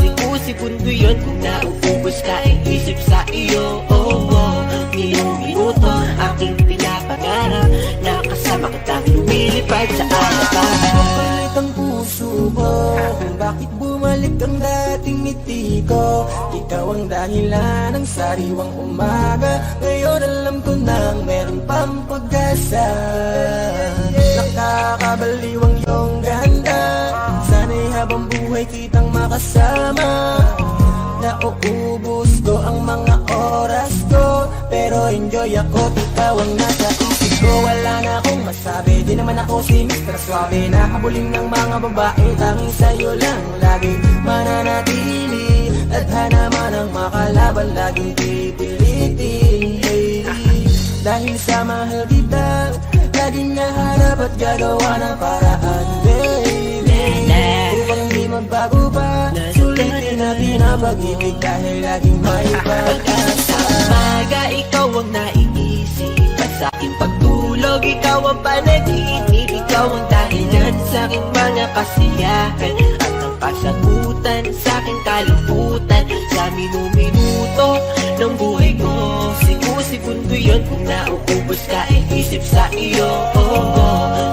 siku-segundo yun. Kung nauubos ka ay isip sa iyo. Minuto aking pinapangarap na kasama kitang lumilipad sa alapanan. Kapalit ang puso mo, kung bakit bumalik ang dating ngiti ko. Ikaw ang dahilan ng sariwang umaga. Ngayon alam ko nang meron pang pag-asa. Nakakabaliw ang iyong ganda. Sana'y habang buhay kitang makasama. Nauubos ko ang mga oras ko, pero enjoy ako, ikaw ang nasa isip ko. Wala na akong masabi, di naman ako si Mr. Suave. Nakabuling ng mga babae, tanging sa'yo lang lagi mananatili. Tadhana man ang makalaban, laging pipilitin, lady. Dahil sa mahal kita, laging nahanap at gagawa ng paraan, baby. Upang di magbago pa, sulitin natin ang pag-ibig dahil laging may pag-asa. Umaga, ikaw ang naiisip at sa aking pagtulog, ikaw ang panaginip. Ikaw ang dahilan sa aking mga kasiyahan at ang kasagutan sa aking kalungkutan. Sa minuto ng buhay ko, siku-segundo yun. Kung nauubos ka ay isip sa iyo.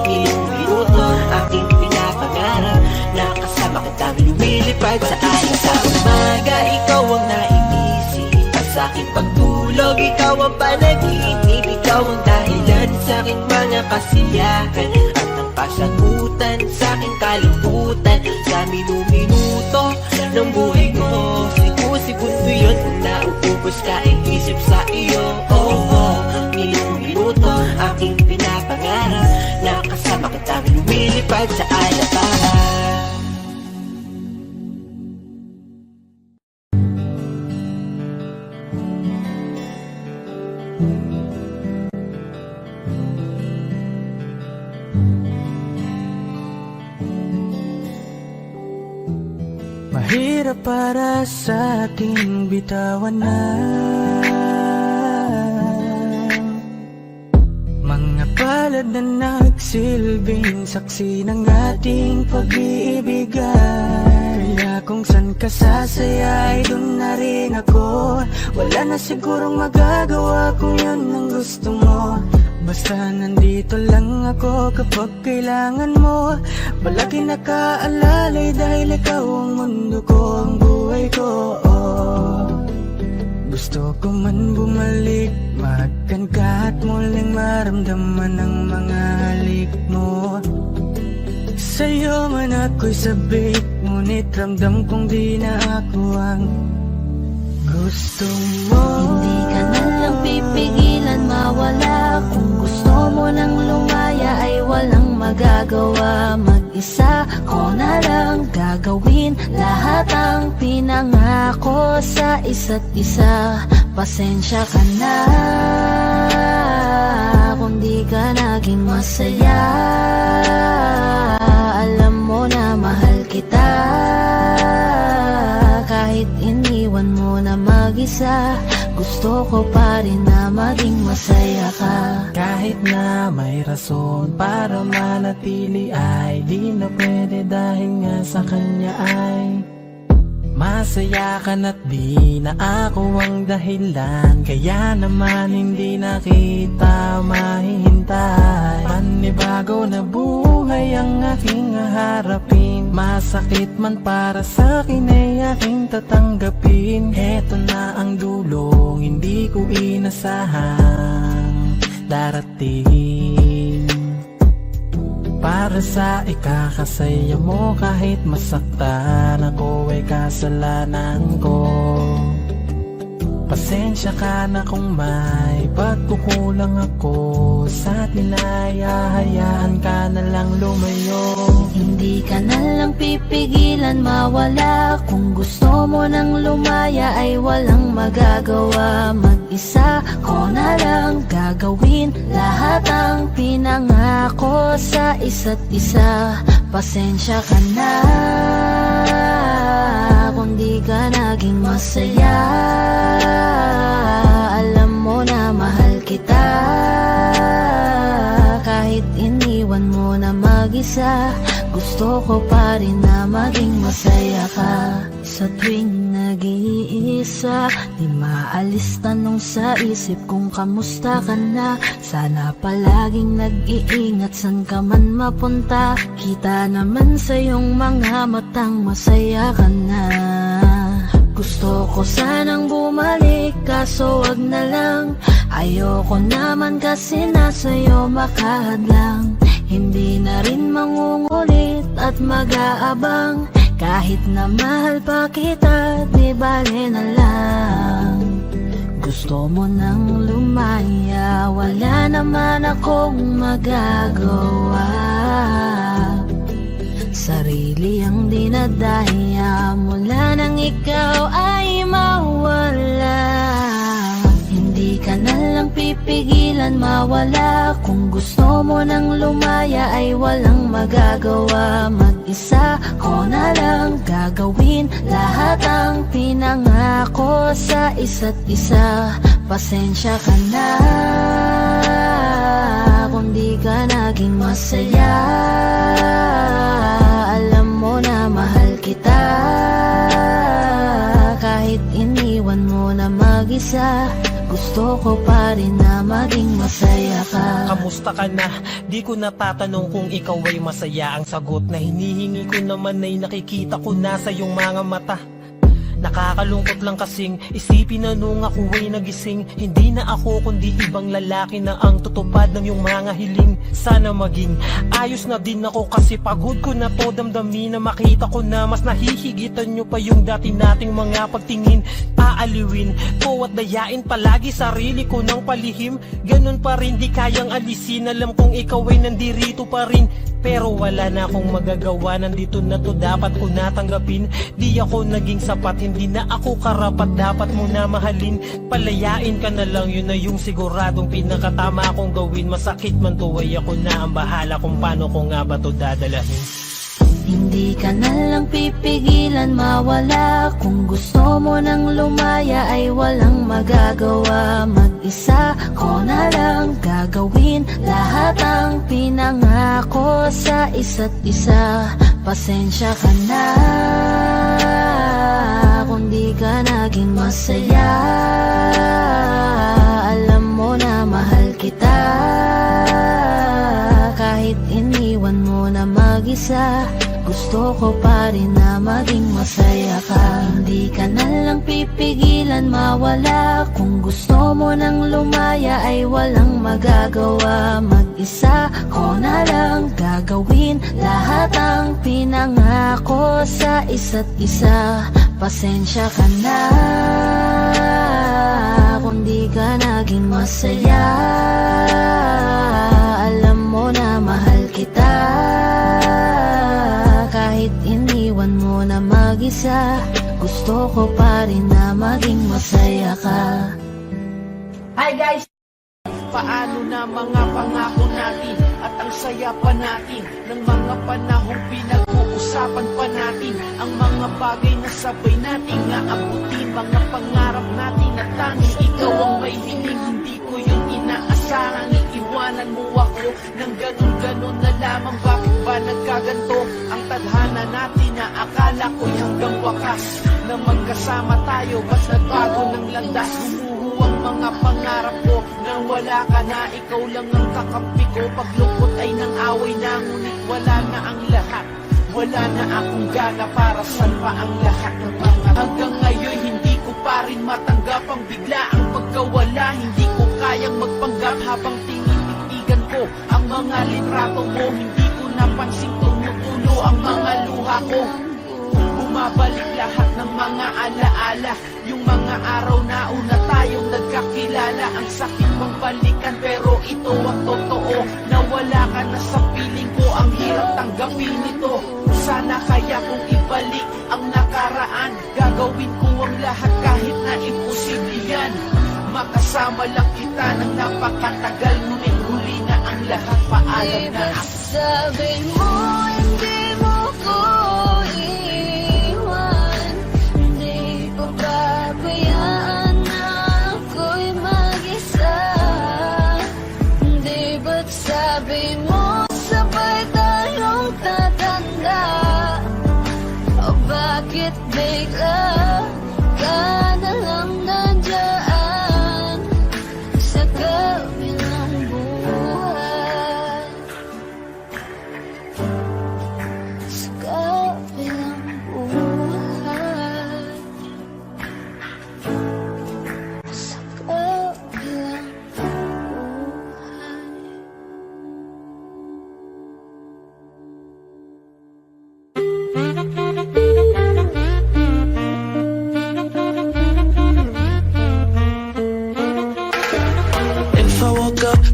Minuto aking pinapangarap na kasama kitang lumilipad sa alas. Sa umaga, ikaw ang naiisip at sa aking pagtulog, ikaw ang panaginip. Ikaw ang dahilan sa aking mga kasiyahan at ang kasagutan sa aking kalungkutan. Sa minuto ng buhay ko, siku-segundo yun. Kung nauubos ka ay isip sa iyo. Minuto aking pinapangarap na kasama kitang lumilipad sa alapahan. Mahirap para sa ating bitawan na mga palad na nagsilbing saksi ng ating pag-iibigan. Kaya kung san ka sasaya ay dun na rin ako. Wala na sigurong magagawa kung yun ang gusto mo. Basta nandito lang ako kapag kailangan mo. Palagi nakaalalay dahil ikaw ang mundo ko, ang buhay ko. Gusto ko man bumalik, mahagkan ka at muling maramdaman ang mga halik mo. Sa'yo man ako'y sabik, ngunit ramdam kong di na ako ang gusto mo. Hindi ka na lang pipigilan mawala. Kung gusto mo nang lumaya ay walang magagawa. Mag-isa ko na lang gagawin lahat ang pinangako sa isa't isa. Pasensya ka na kung di ka naging masaya. Alam mo na mahal kita. Kahit iniwan mo na mag-isa, gusto ko pa rin na maging masaya ka. Kahit na may rason para manatili ay di na pwede dahil nga sa kanya ay masaya ka na't di na ako ang dahilan. Kaya naman hindi na kita mahihintay. Panibago na buhay ang aking haharapin. Masakit man para sa akin ay aking tatanggapin. Heto na ang dulong hindi ko inasahang darating. Para sa ikakasaya mo kahit masaktan ako ay kasalanan ko. Pasensya ka na kung may pagkukulang ako sa atin ay hahayaan ka na lang lumayo. Hindi ka na lang pipigilan mawala. Kung gusto mo nang lumaya ay walang magagawa. Mag-isa ko na lang gagawin lahat ang pinangako sa isa't isa. Pasensya ka na kung di ka naging masaya. Alam mo na mahal kita. Kahit iniwan mo na Gusto ko pa rin na maging masaya ka. Sa tuwing nag-iisa, di maalis tanong sa isip kung kamusta ka na. Sana palaging nag-iingat san ka man mapunta. Kita naman sa iyong mga matang masaya ka na. Gusto ko sanang bumalik kaso wag na lang. Ayoko naman kasi nasa'yo makahadlang. Hindi na rin mangungulit at mag-aabang. Kahit na mahal pa kita, di bale na lang. Gusto mo nang lumaya, wala naman akong magagawa. Sarili ang dinadaya mula nang ikaw ay mawala. Hindi ka na lang pipigilan mawala. Kung gusto mo nang lumaya ay walang magagawa. Mag-isa ko na lang gagawin lahat ang pinangako sa isa't isa. Pasensya ka na kung di ka naging masaya. Alam mo na mahal kita. Kahit iniwan mo na mag-isa, gusto ko pa rin na maging masaya ka. Kamusta ka na? Di ko natatanong kung ikaw ay masaya. Ang sagot na hinihingi ko naman ay nakikita ko na sa iyong mga mata. Nakakalungkot lang kasing isipin na nung ako ay nagising, hindi na ako kundi ibang lalaki na ang tutupad ng iyong mga hiling. Sana maging ayos na din ako kasi pagod ko na to damdamin na makita ko na mas nahihigitan nyo pa yung dati nating mga pagtingin. Aaliwin ko at dayain palagi sarili ko ng palihim. Ganun pa rin di kayang alisin, alam kong ikaw ay nandirito pa rin. Pero wala na akong magagawa, nandito na to dapat ko natanggapin. Di ako naging sapat, hindi na ako karapat, dapat mo na mahalin. Palayain ka na lang, yun na yung siguradong pinakatama akong gawin. Masakit man to ay ako na ang bahala kung paano ko nga ba to dadalahin. Hindi ka na lang pipigilan mawala. Kung gusto mo nang lumaya ay walang magagawa. Mag-isa ko na lang gagawin lahat ang pinangako sa isa't isa. Pasensya ka na kung di ka naging masaya. Alam mo na mahal kita. Kahit iniwan mo na mag-isa, gusto ko pa rin na maging masaya ka. Hindi ka na lang pipigilan mawala. Kung gusto mo nang lumaya ay walang magagawa. Mag-isa ko na lang gagawin lahat ang pinangako sa isa't isa. Pasensya ka na kung di ka naging masaya. Alam mo na mahal kita. Kahit iniwan mo na mag-isa, gusto ko pa rin na maging masaya ka. Hi guys! Paano na mga pangako natin at ang saya pa natin ng mga panahong pinag-uusapan pa natin, ang mga bagay na sabay natin aabutin, mga pangarap natin na tanging ikaw ang may hiling. Hindi ko yun inaasahan, iiwanan mo ako ng ganun-ganun na lamang. Bakit ba nagkaganto ang tadhana natin na akala ko'y hanggang wakas na magkasama tayo? Ba't nagbago ng landas? Ang mga pangarap ko nang wala ka na, ikaw lang ang kakampi ko. Paglungkot ay nang away na, ngunit wala na ang lahat. Wala na akong gana, para saan pa ang lahat ng mga hanggang ngayon hindi ko pa rin matanggap ang bigla ang pagkawala. Hindi ko kayang magpanggap habang tinititigan ko ang mga litrato mo. Hindi ko napansin tumutulo ang mga luha ko. Bumabalik lahat ng mga alaala, yung mga araw na una tayong nagkakilala. Ang sakit mong balikan pero ito ang totoo, nawala ka na sa piling ko. Ang hirap tanggapin ito. Sana kaya kung ibalik ang nakaraan, gagawin ko ang lahat kahit na imposible yan. Makasama lang kita ng napakatagal, ngunit huli na ang lahat. Paalam na ako. Sabi mo hindi mo ko iwan, hindi ko pabayaan na ako'y mag-isa. Hindi ba't sabi mo sabay tayong tatanda?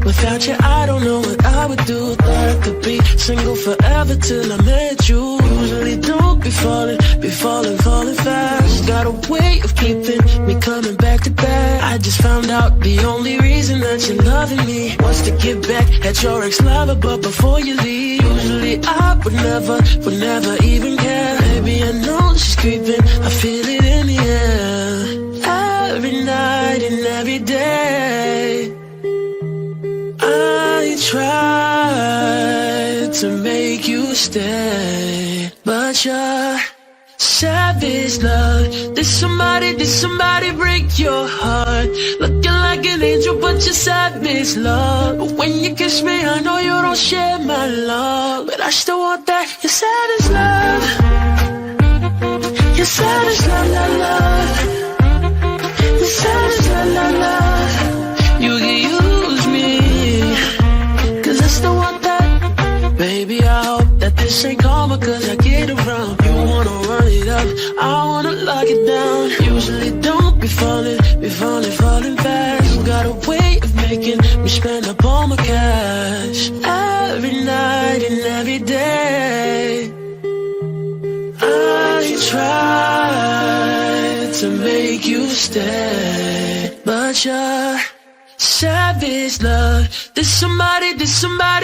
Without you, I don't know what I would do. Thought I could be single forever till I met you. Usually don't be falling fast. Got a way of keeping me coming back to back. I just found out the only reason that you're loving me was to get back at your ex-lover, but before you leave, usually I would never even care. Baby, I know she's creeping, I feel it in the air. Every night and every day, I tried to make you stay, but you're savage, love. Did somebody break your heart? Looking like an angel, but you're savage, love. But when you kiss me, I know you don't share my love, but I still want that. You're savage, love. You're savage, love, love, love. You're savage, love, love, love. You can use me, 'cause I still want that. Baby, I hope that this ain't karma, 'cause I get around. You wanna run it up, I wanna lock it down. Usually don't be falling fast. You got a way of making me spend up all my cash. Every night and every day, I tried to make you stay, but you're savage, love. Did somebody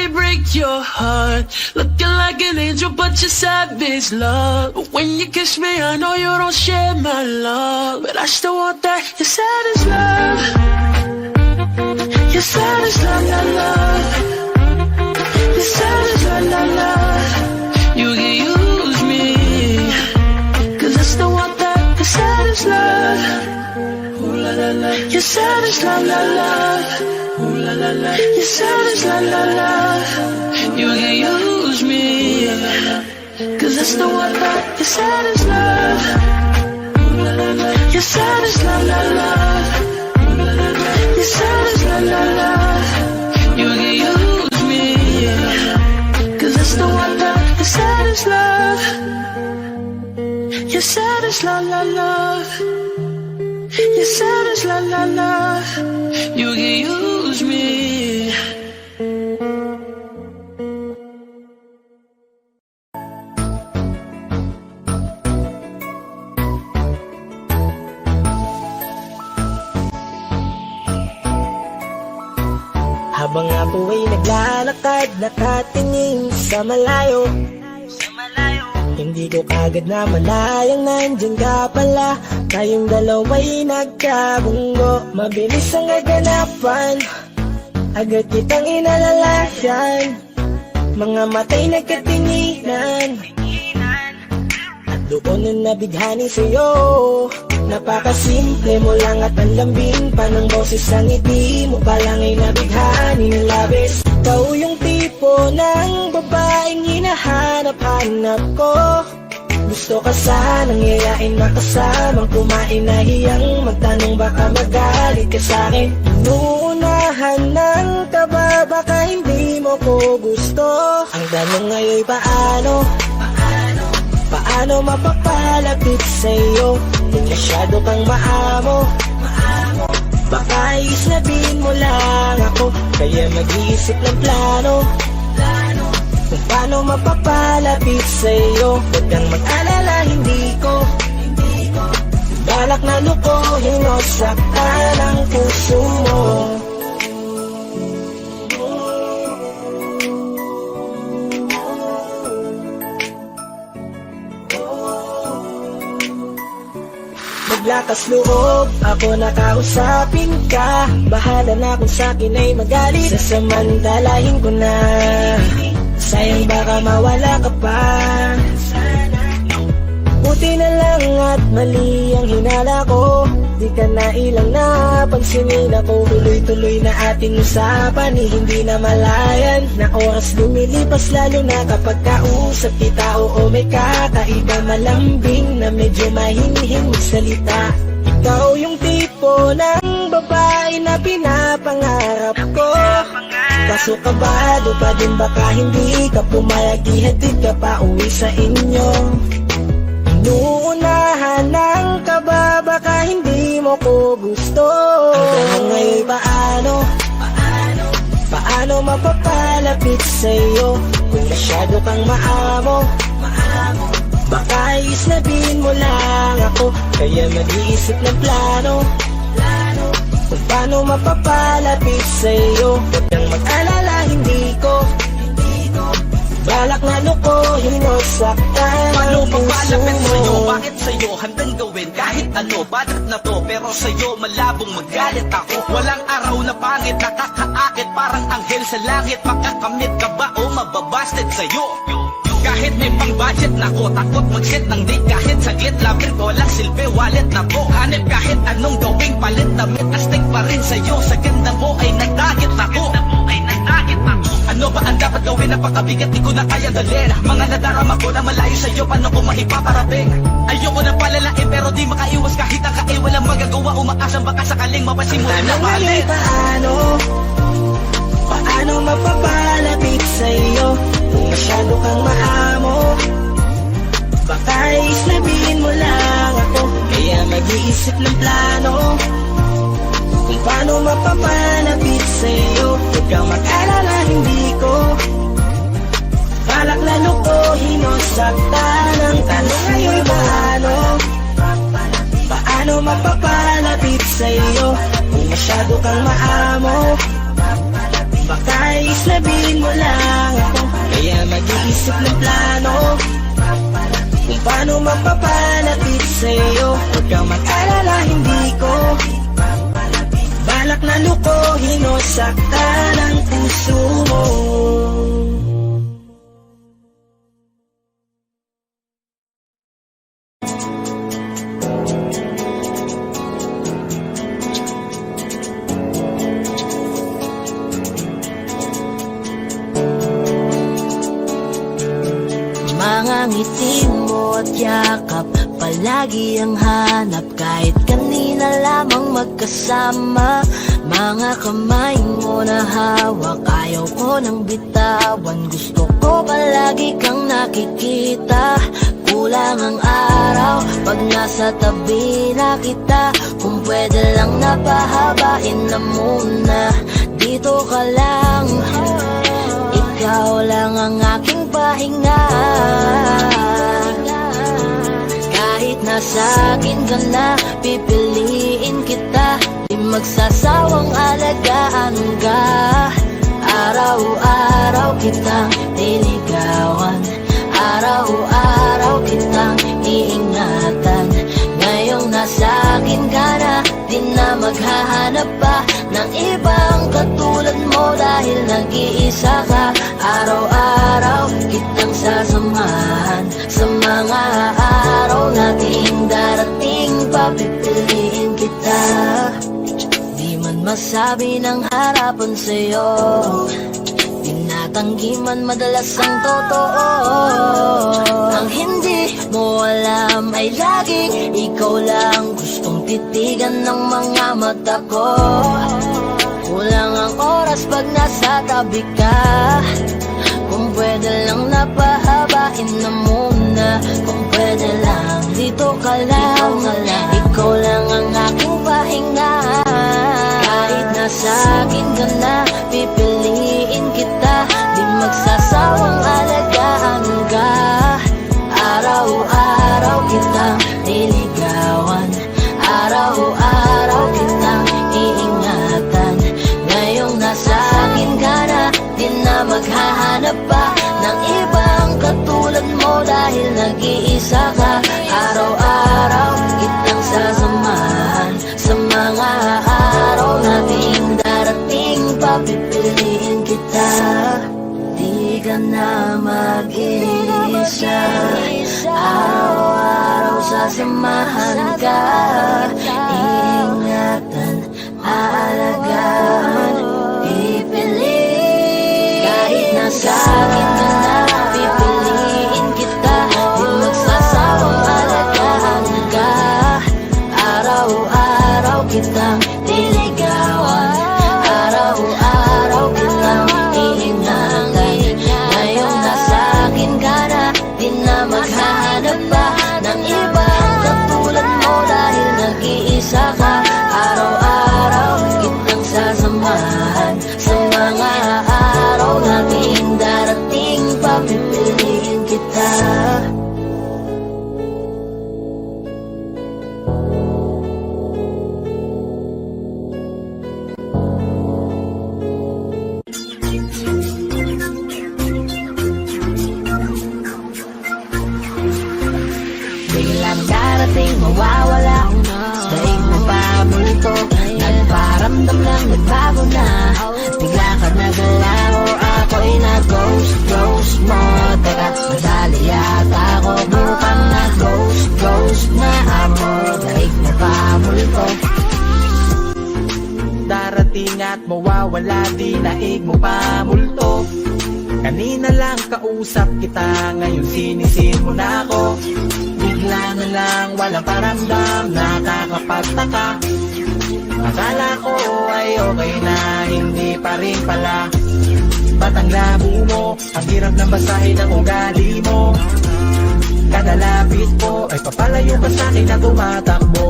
break your heart? Looking like an angel, but you're savage, love. But when you kiss me, I know you don't share my love, but I still want that. You're savage, love. You're savage, love, love, love. You're savage, love, love, love. You can use me, 'cause I still want that. You're savage, love. Ooh la la la. You're savage, love, love, love. Ooh la la la. You're savage, love, love, love. You can use me, 'cause I still want that. You're savage, love. Ooh la la la. You're savage, love, love, love. Ooh la la la. You're savage, love, love, love. You can use me, 'cause I still want that. You're savage, love. You're savage, love, love, love. You're savage, la la la. You can use me. Habang ako ay naglalakad, nakatingin sa malayo, hindi ko kagad na malayang nandyan ka pala. Tayong dalawa'y nagkabunggo, mabilis ang aganapan, agad kitang inalalayan. Mga matay nagkatinginan, at doon na nabighani sa'yo. Napakasimple mo lang at ang lambing pa ng boses ang ngiti mo pa lang ay nabighani ng labis. Ikaw yung tipo ng babaeng hinahanap-hanap ko. Gusto ka sanang yayain makasamang kumain na hiyang magtanong baka magalit ka sa'kin. Inuunahan ng kaba baka hindi mo ko gusto. Ang tanong ngayon paano? Paano mapapalapit sa'yo? Di masyado kang maamo. Baka isnabin mo lang ako, kaya mag-iisip ng plano kung paano mapapalapit sa'yo. Huwag kang mag-alala, hindi ko balak na lukohin o saktan ang puso mo. Maglakas loob, ako nakausapin ka. Bahala na kung sa'kin ay magalit, sasamantalahin ko na. Sayang baka mawala ka pa. Buti na lang at mali ang hinala ko. Di ka na ilang napansinin ako. Tuloy-tuloy na ating usapan, hindi na malayan. Na oras lumilipas lalo na kapag kausap kita. Oo may kakaiba, malambing na medyo mahinhin magsalita. Ikaw yung tipo ng babae na pinapangarap ko. Kaso kabado pa din baka hindi ka pumayag, ihatid ka pa uwi sa inyo. Inuunahan ng kaba baka hindi mo ko gusto. Ang tanong ngayon paano? paano mapapalapit sa'yo kung masyado kang maamo? Baka islabin mo lang ako, kaya mag-iisip ng plano. Kung paano mapapalapit sa'yo, huwag kang mag-alala, hindi ko balak na lukuhin o saktan Paano ang puso papalapit sa'yo? mo. Bakit sa'yo? Handang gawin kahit ano. Balat na to, pero sa'yo malabong magalit ako. Walang araw na pangit, nakakaakit parang anghel sa langit. Makakamit ka ba o mababasted sa'yo? Kahit may pang budget na ko, takot mag-set ng date. Kahit saglit labir ko, walang silbi, wallet na ko. Hanip kahit anong gawing palit, damit astig pa rin sa'yo. Sa ganda mo ay nagdagit ako. Ano ba ang dapat gawin? Napakabigat, di ko na kaya dalhin. Mga nadarama ko na malayo sa'yo, paano ko mahipaparating? Ayoko na palalain pero di makaiwas kahit ang kain. Walang magagawa, umaasang baka sakaling mapasimulan na Tanong balik. ngayon paano mapapalapit sa'yo kung masyado kang maamo? Baka islabin mo lang ako, kaya mag-iisip ng plano. Kung paano mapapalapit sa'yo, huwag kang mag-alala, hindi ko balak na lukuhin o saktan ang tanong ngayon paano mapapalapit sa'yo kung masyado kang maamo? Baka islabin mo lang ako, kaya mag-iisip ng plano. Kung paano mapapalapit sa'yo, huwag kang mag-alala, hindi ko balak na lukuhin o saktan ang puso mo. Mga ngiti mo at yakap, palagi ang hanap. Kahit kanina lamang magkasama, mga kamay mo na hawak, ayaw ko nang bitawan. Gusto ko palagi kang nakikita. Kulang ang araw pag nasa tabi na kita. Kung pwede lang napahabain na muna, dito ka lang. Ikaw lang ang aking pahinga. Kahit nasa akin ka na, pipiliin kita. Di magsasawang alagaan ka. Araw-araw kitang niligawan, araw-araw kitang iingatan. Ngayong nasa akin ka na, di na maghahanap pa ng ibang katulad mo. Dahil nag-iisa ka, araw-araw kitang sasamahan. Sa mga araw nating darating, papipiliin kita. Di man masabi ng harapan sa'yo, tinatanggi man madalas ang totoo. Ang hindi mo alam ay laging ikaw lang gustong titigan ng mga mata ko. Kulang ang oras pag nasa tabi ka. Kung pwede lang napahabain na muna. Kung pwede lang dito ka lang. Ikaw lang ang aking pahinga. Kahit nasa akin ka na, pipiliin kita. Di magsasawang alagaan ka. Araw-araw kitang niligawan, araw-araw kitang iingatan. Ngayong nasa akin ka na, di na maghahanap pa ng ibang katulad mo. Dahil nag-iisa ka, araw-araw kitang sasamahan. Sa mga araw nating darating, papipiliin kita. Di ka na mag-iisa, araw-araw sasamahan ka. Ingatan, aalagaan, pipiliin. Kahit nasa akin ka na, pipiliin kita. Di magsasawang alagaan ka. Araw-araw kitang niligawan, araw-araw kitang iingatan. Ngayong nasa akin ka na, di na maghahanap pa ng ibang katulad mo. Dahil nag-iisa ka, araw-araw kitang sasamahan. Sa mga darating at mawawala, di naig mo pa multo. Kanina lang kausap kita, ngayon sinisin mo na ako. Bigla na lang walang paramdam, nakakapagtaka. Akala ko ay okay na, hindi pa rin pala. Ba't ang labo mo, ang hirap ng basahin ang ugali mo. Kada lapit ko ay papalayo ka sa'kin na tumatakbo.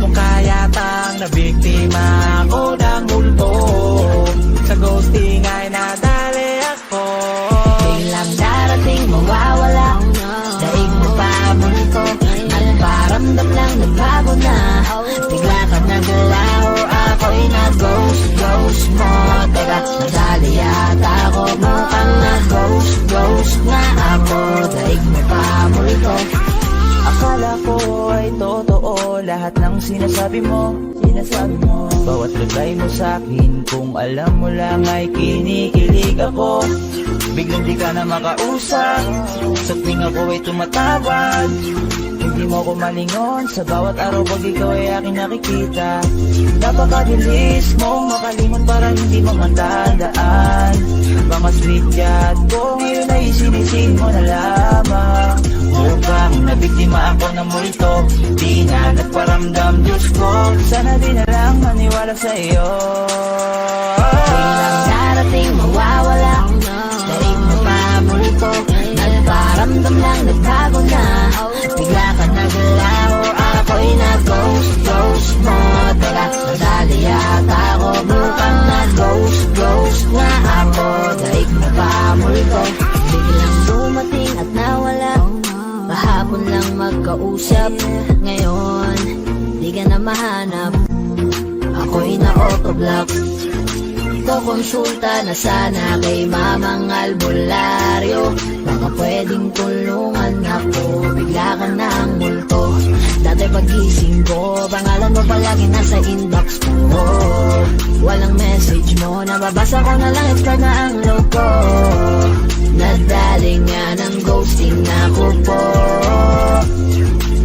Mukha yatang nabiktima ako ng multo. Sa ghosting ay nadali ako. Biglang darating mawawala, daig mo pa multo. At paramdam lang nagbago na, bigla ka nagalaw, ako'y nag-ghost, ghost mo. Teka, nadali yata ako, mukhang nag-ghost, ghost nga ako. Daig mo pa multo. Akala ko ay totoo lahat ng sinasabi mo. Bawat reply mo sa'kin, kung alam mo lang ay kinikilig ako. Biglang di ka na makausap, sa tuwing ako ay tumatawag. Hindi mo ko malingon, sa bawat araw pag ikaw ay aking nakikita. Napakabilis mong makalimot para hindi mo matandaan. Mga sweet chat ko ngayon ay sinisin mo na lamang. Mukhang nabiktima ako ng multo, di na nagparamdam, Diyos ko. Sana di na lang maniwala sa iyo. Biglang darating mawawala, daig mo pa multo. Nagparamdam lang nagbago na, bigla ka nagalaw, ako'y nag-ghost, ghost mo. Teka, nadali yata ako, mukhang nag-ghost, ghost nga ako. Daig mo pa multo. Biglang dumating at nawala, kahapon lang magkausap, ngayon di ka na mahanap. Ako'y na-autoblock, kukonsulta na sana kay Mamang Albularyo. Baka pwedeng tulungan ako, bigla ka na ang multo. Dati pagising ko, pangalan mo palagi nasa inbox ko. Walang message mo, nababasa ko na lang, extra na ang log ko. Nadali nga ng ghosting ako po.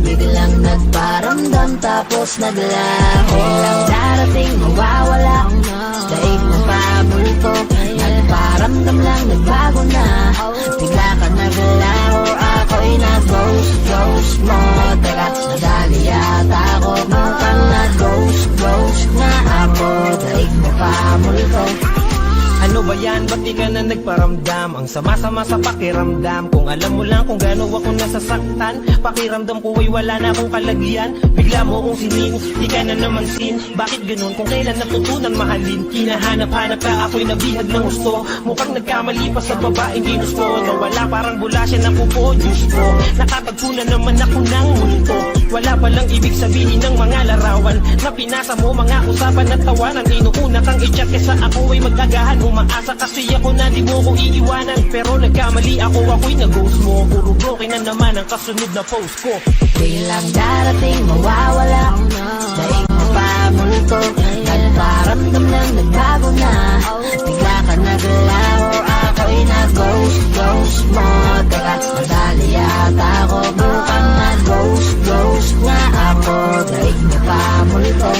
Biglang nagparamdam tapos naglaho. Biglang darating mawawala, daig mo pa multo. Nagparamdam lang nagbago na, bigla ka naglaho, ako'y nag-ghost, ghost mo. Teka, nadali yata ako, mukhang nag-ghost, ghost nga ako. Daig mo pa multo. Ano ba yan? Ba't di ka na nagparamdam? Ang sama-sama sa pakiramdam. Kung alam mo lang kung gaano ako nasasaktan, pakiramdam ko ay wala na akong kalagyan. Bigla mo kong sinin, di ka na naman sin. Bakit ganun? Kung kailan natutunan mahalin, hinahanap-hanap ka, ako'y nabihag ng gusto. Mukhang nagkamali pa sa babaeng ginusto. Nawala parang bula siya ng pupo, Diyos ko. Nakatagpo na naman ako ng multo. Wala palang ibig sabihin ng mga larawan na pinasa mo, mga usapan at tawanan. Inuuna kang i-chat kesa ako ay magagahan. Umaasa kasi ako na di mo ko iiwanan, pero nagkamali ako, ako'y nag-ghost mo. Puro broken na naman ang kasunod na post ko. Biglang darating mawawala, daig mo pa multo. Nagparamdam lang nagbago na, bigla ka nagalaw, ako'y nag-ghost, ghost mo. Teka, nadali yata ako, mukhang nag-ghost, ghost nga ako. Daig mo pa multo.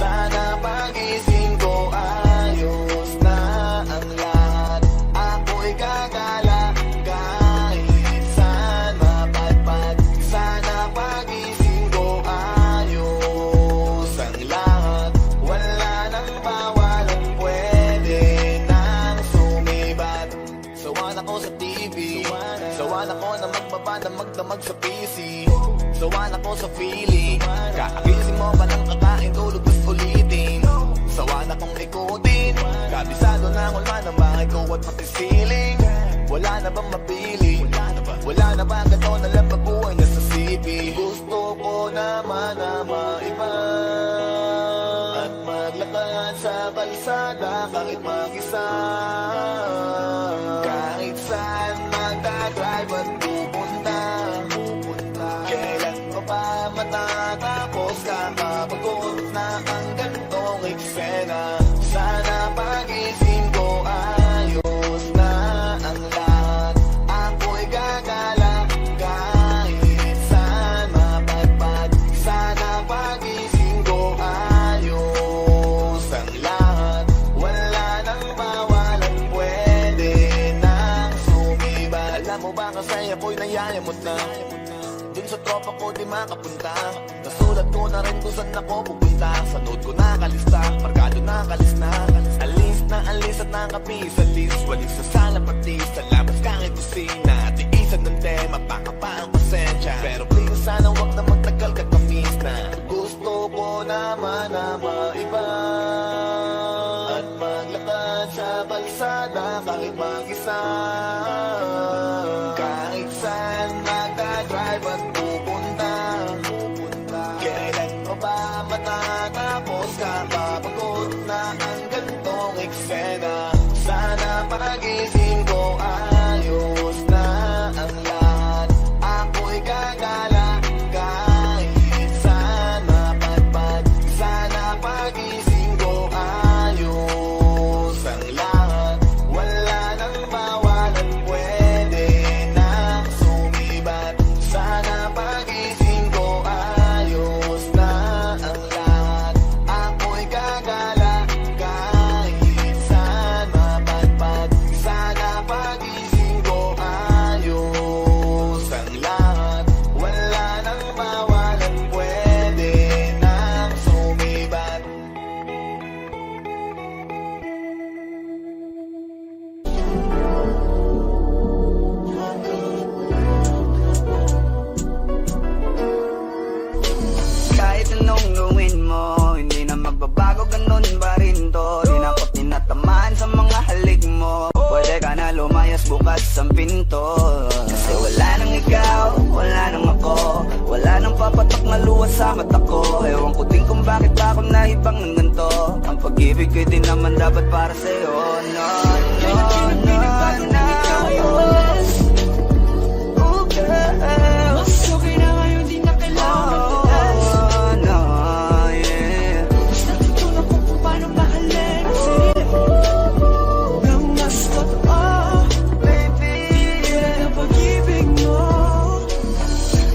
Sana pagising ko ayos na ang lahat. Ako'y gagala kahit saan mapadpad. Sana pagising ko ayos ang lahat. Wala nang bawal at pwede nang sumibat. Sawan ako sa TV, sawan ako na magbaba na magdamag sa PC. Sawan ako sa feeling, kakagising mo pa ng kakain, tulog tas ulitin. Sawa na kong ikutin, kabisado na ang ulma ng bahay ko at pati siling. Wala na bang mapili, wala na ba gato na lang mabuhay na sa CP. Gusto ko naman na maiba at maglakad sa kalsada kahit mag-isa. Kahit saan magdadrive at pupunta, kailan ko pa matatapos, kakapagod na ang ganitong eksena. Sana pagising ko ayos na ang lahat. kasi ako'y nayayamot na. Dun sa tropa ko di makapunta. Nasulat ko na rin kung saan ako pupunta. Sa note ko nakalista, markado nakalista. Alis at nakapis sa list. Walis sa sala pati sa labas kahit kusina. Tiisan ng tema, baka pa ang pasensya. Pero please sana wag na magtagal ka kamis na. Gusto ko naman na maiba at maglakad sa kalsada kahit mag-isa. Kahit saan magdadrive at pupunta. Kailan mo ba matatapos? Kapapagod na ang gantong eksena. Sana pagising ko ayos na ang lahat. Ako'y gagala kahit saan mapadpad. Sana pagising ko ayos ang lahat. Wala nang bawalan, pwede nang sumibat. Sana pagising ko ayos na ang lahat. Ako'y gagala kahit saan mapadpad. Sana pagising ko ayos ang lahat. Wala nang bawalan, pwede nang sumibat. Kahit anong gawin mo, hindi na magbabago, ganun pa rin to. Di na ako tinatamaan sa mga halik mo. Pwede ka na lumayas, bukas ang pinto. Kasi wala nang ikaw, wala nang ako. Wala nang papatak na luwas sa mata ko. Ewan ko din kung bakit ba ako naibang ng ganito. Ang pag-ibig ko din naman dapat para sa'yo. No, no, no, no. Oh, girl. Mas okay na ngayon, di na kailangan magtaas. Oh, no, yeah. Mas natutunan ko kung paano mahalin ang sarili nang mas totoo. Baby, Tulad ng pag-ibig mo.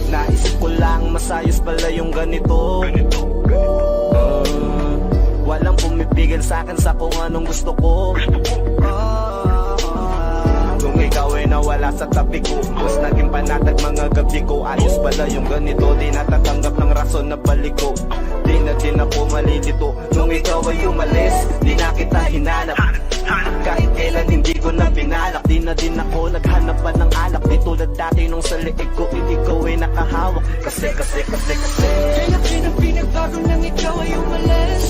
naisip ko lang masayos pala yung ganito. Walang pumipigil sa'kin sa kung anong gusto ko. Kung ikaw ay nawala sa tabi ko, mas naging panatag mga gabi ko. Ayos pala yung ganito, di natatanggap ng rason na balik ko. Di na din ako malilito nung ikaw ay umalis. Di na kita hinanap, kahit kailan hindi ko na pinalak. Di na din ako naghanap pa ng alak. Di tulad dati nung sa liig ko, hindi ko ay nakahawak. Kasi Kailan ang pinagbago nang ikaw ay umalis?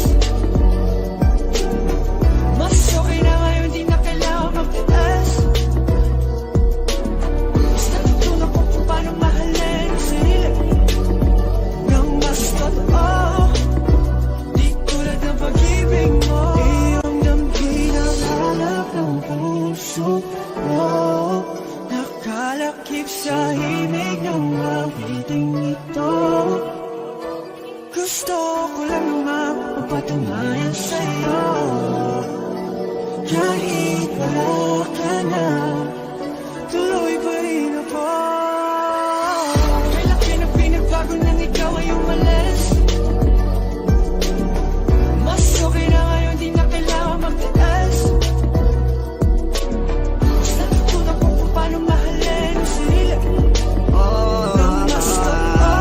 Mas okay na ngayon, di na kailangan magtaas. Mas natutunan ko kung paano mahalin ang sarili nang mas totoo. Di tulad ng pag-ibig mo. Iyong damhin ang hanap ng puso mo. Nakalakip sa himig ng awiting ito. Gusto ko lang naman magpatunayan sa'yo. Kahit wala ka na, tuloy pa rin ako. Kailan ang pinagbago nang ikaw ay umalis? Mas okay na ngayon, di na kailangan magtaas. Mas natutunan ko kung paano mahalin ang sarili nang mas totoo.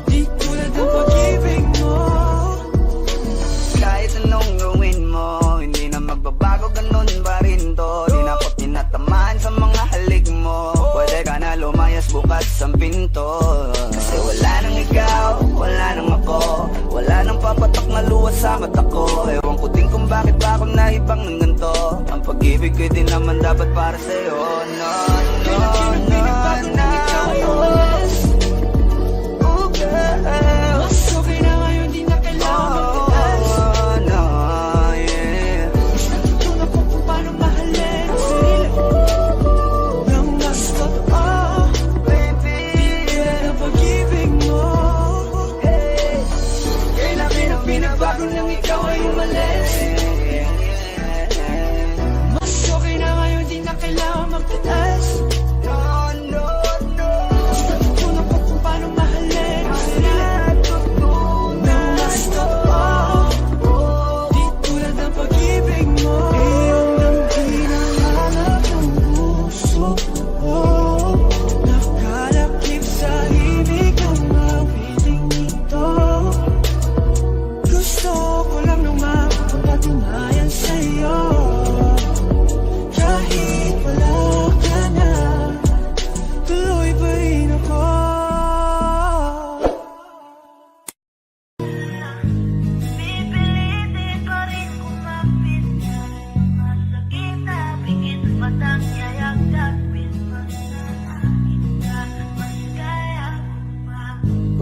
Di tulad ng pag-ibig mo. kahit anong gawin mo, hindi na magbabago, ganun pa rin to. Di na ako tinatamaan sa mga halik mo. Pwede ka na lumayas, bukas ang pinto. Kasi wala nang ikaw, wala nang ako. Wala nang papatak na luwas sa mata ko. Ewan ko din kung bakit ba ako naibang ng ganito. Ang pag-ibig ko din naman dapat para sa'yo. No, no, no, no. Oh, girl. Mas okay na ngayon, di na kailangan magtaas. Oh, no, yeah. Mas natutunan ko kung paano mahalin ang sarili nang mas totoo. Baby, Tulad ng pag-ibig mo. Kailan ang pinagbago nang ikaw ay umalis? Mas okay na ngayon, di na kailangan magtaas. no,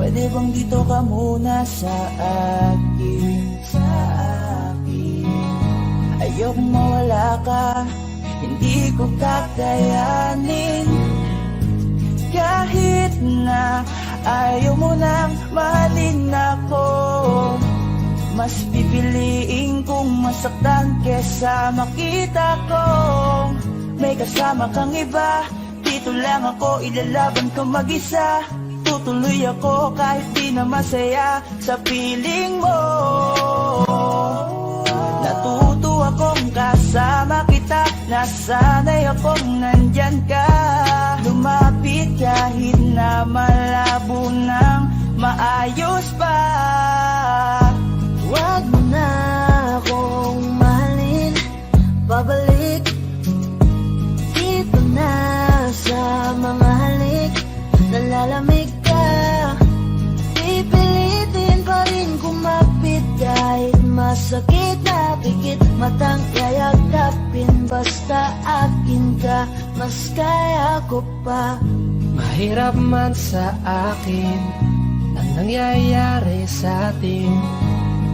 Pwede bang dito ka muna sa akin, ayokong mawala ka, hindi ko kakayanin. Kahit na ayaw mo nang mahalin ako, mas pipiliin kong masaktan kesa makita kong may kasama kang iba. Dito lang ako, ilalaban ko mag-isa. Tutuloy ako kahit di na masaya sa piling mo. Natuto akong kasama kita, nasanay akong nandyan ka. Lumapit kahit na malabo nang maayos pa. Wag mo na akong mahalin, babalik dito na sa mga halik. Nalalamig ka, pipilitin pa rin kumapit kahit masakit na pikit. Matang yayagapin, basta akin ka, mas kaya ko pa. Mahirap man sa akin ang nangyayari sa atin.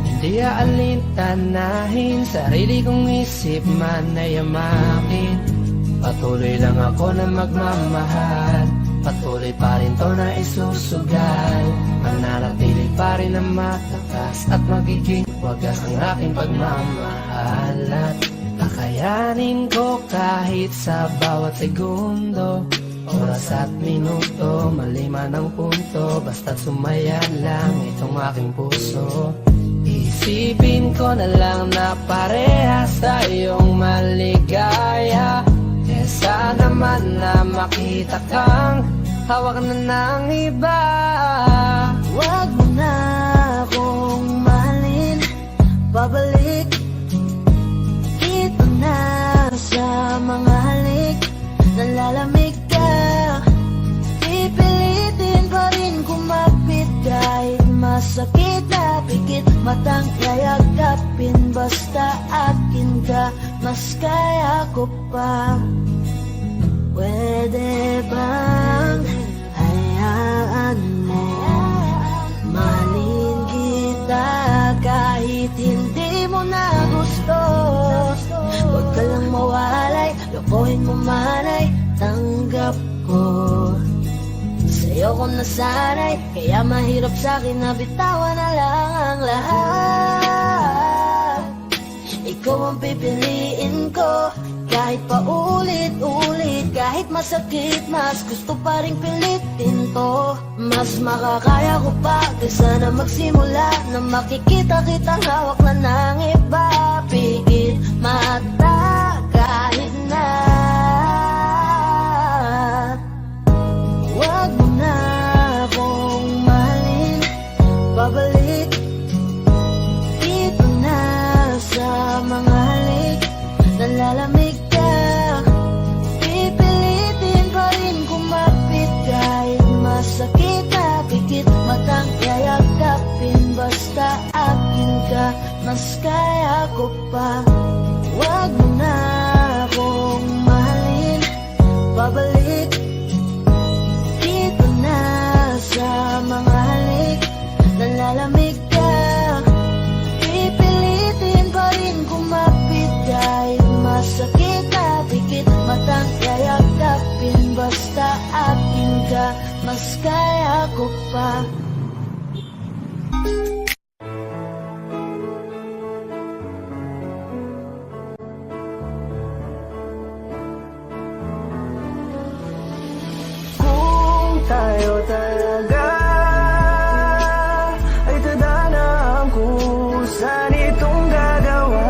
Hindi aalintanahin, sarili kong isip man ay amakin. Patuloy lang ako na magmamahal, patuloy pa rin to na isusugal. Mananatili pa rin na matakas at magiging wagas ang aking pagmamahal. At kakayanin ko kahit sa bawat segundo, oras at minuto, maliman ang punto, basta't sumaya lang itong aking puso. Isipin ko na lang na parehas tayong maligaya, kesa naman na makita kang hawak na ng iba. Wag mo na akong mahalin, babalik dito na sa mga halik. Nalalamig ka, pipilitin pa rin kumapit kahit masakit na pikit. Matang yayagapin, basta akin ka, mas kaya ko pa. Pwede bang hayaan mo mahalin kita kahit hindi mo na gusto? Huwag ka lang mawalay, lokohin mo manay, tanggap ko. Sa'yo ko nasanay, kaya mahirap sa'kin na bitawan na lang ang lahat. Ikaw ang pipiliin ko, kahit pa ulit-ulit, kahit masakit, mas gusto pa rin pilitin to. Mas makakaya ko pa kaysa na magsimula na makikita kitang hawak na ng iba. Pigil mata kahit na. Wag mo na akong mahalin, babalik dito na sa mga halik. Nalalamig ka, pipilitin pa rin kumapit kahit masakit na pikit. Matang yayagapin, basta akin ka, mas kaya ko pa. Wag mo na akong mahalin, babalik dito na sa mga halik. Nalalamig ka, pipilitin pa rin kumapit kahit masakit na pikit. Matang yayagapin, basta akin ka, mas kaya ko pa. Kung tayo talaga ay tadhana ang kusan itong gagawa.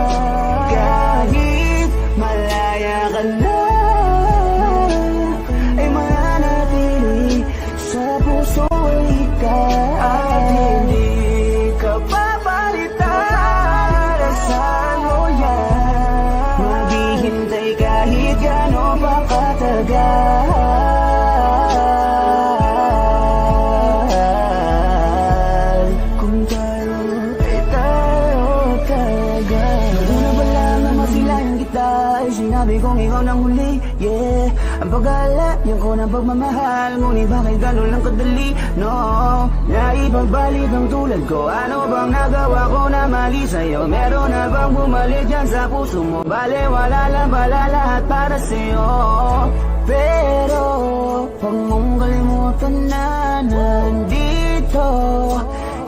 Kahit malaya ka na, ay mananatili sa puso ay ikaw. At hindi ka papalitan, asahan mo yan. Maghihintay kahit gano'n pa katagal. Kung tayo ay tayo talaga, hindi na ba lang na masilayan kita? Ay sinabi kong ikaw na ang huli, yeah. Ang pag-aalayan ko ng pagmamahal, ngunit bakit gano'n lang kadali, no? Naipagbalik ang tulad ko, ano bang nagawa ko na mali sa'yo? Meron na bang bumalik dyan sa puso mo? Bale, wala lang pala lahat para sa'yo. Pero, huwag mong kalimutan na nandito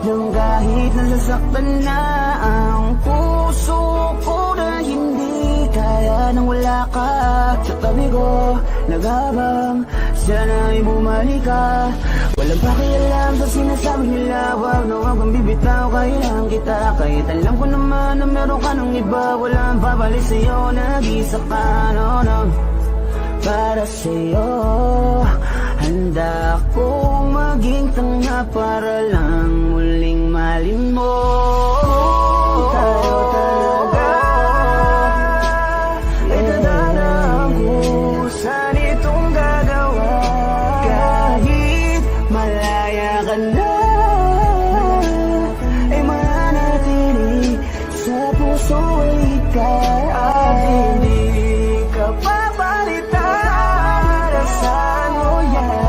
yung kahit nasasaktan na ang puso ko na hindi kaya nang wala ka sa tabi ko. Naghabang sana ay bumalik ka. Walang pakialam sa sinasabi nila, wag na wag ang bibitaw, kailangan kita. Kahit alam ko naman na meron ka ng iba, walang babalik sa'yo, nag-isa ka, no, no. Para sa'yo, handa akong maging tanga para lang muling malin mo. Tayo talaga ay tadhana ang kusan itong gagawa. Kahit malaya ka na, ay manatili sa puso ikaw. At hindi ka papalitan, saan mo yan?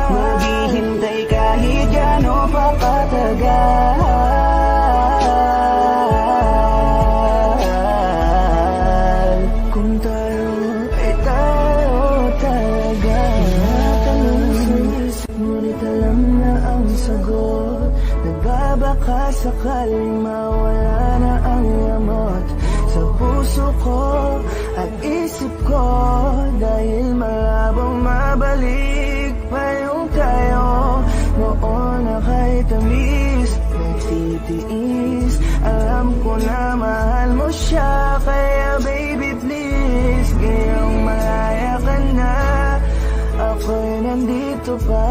Maghihintay kahit gano'n pa katagal. Kung tayo ay tayo talaga. Tinatanong sa isip, ngunit alam na ang sagot. Nagbabaka sakaling mawala na ang lamot sa puso ko at isip ko, dahil malabong mabalik pa yung tayo noon na kahit tamis nagtitiis. Alam ko na mahal mo siya, kaya baby please, ngayong malaya ka na, ako'y nandito pa.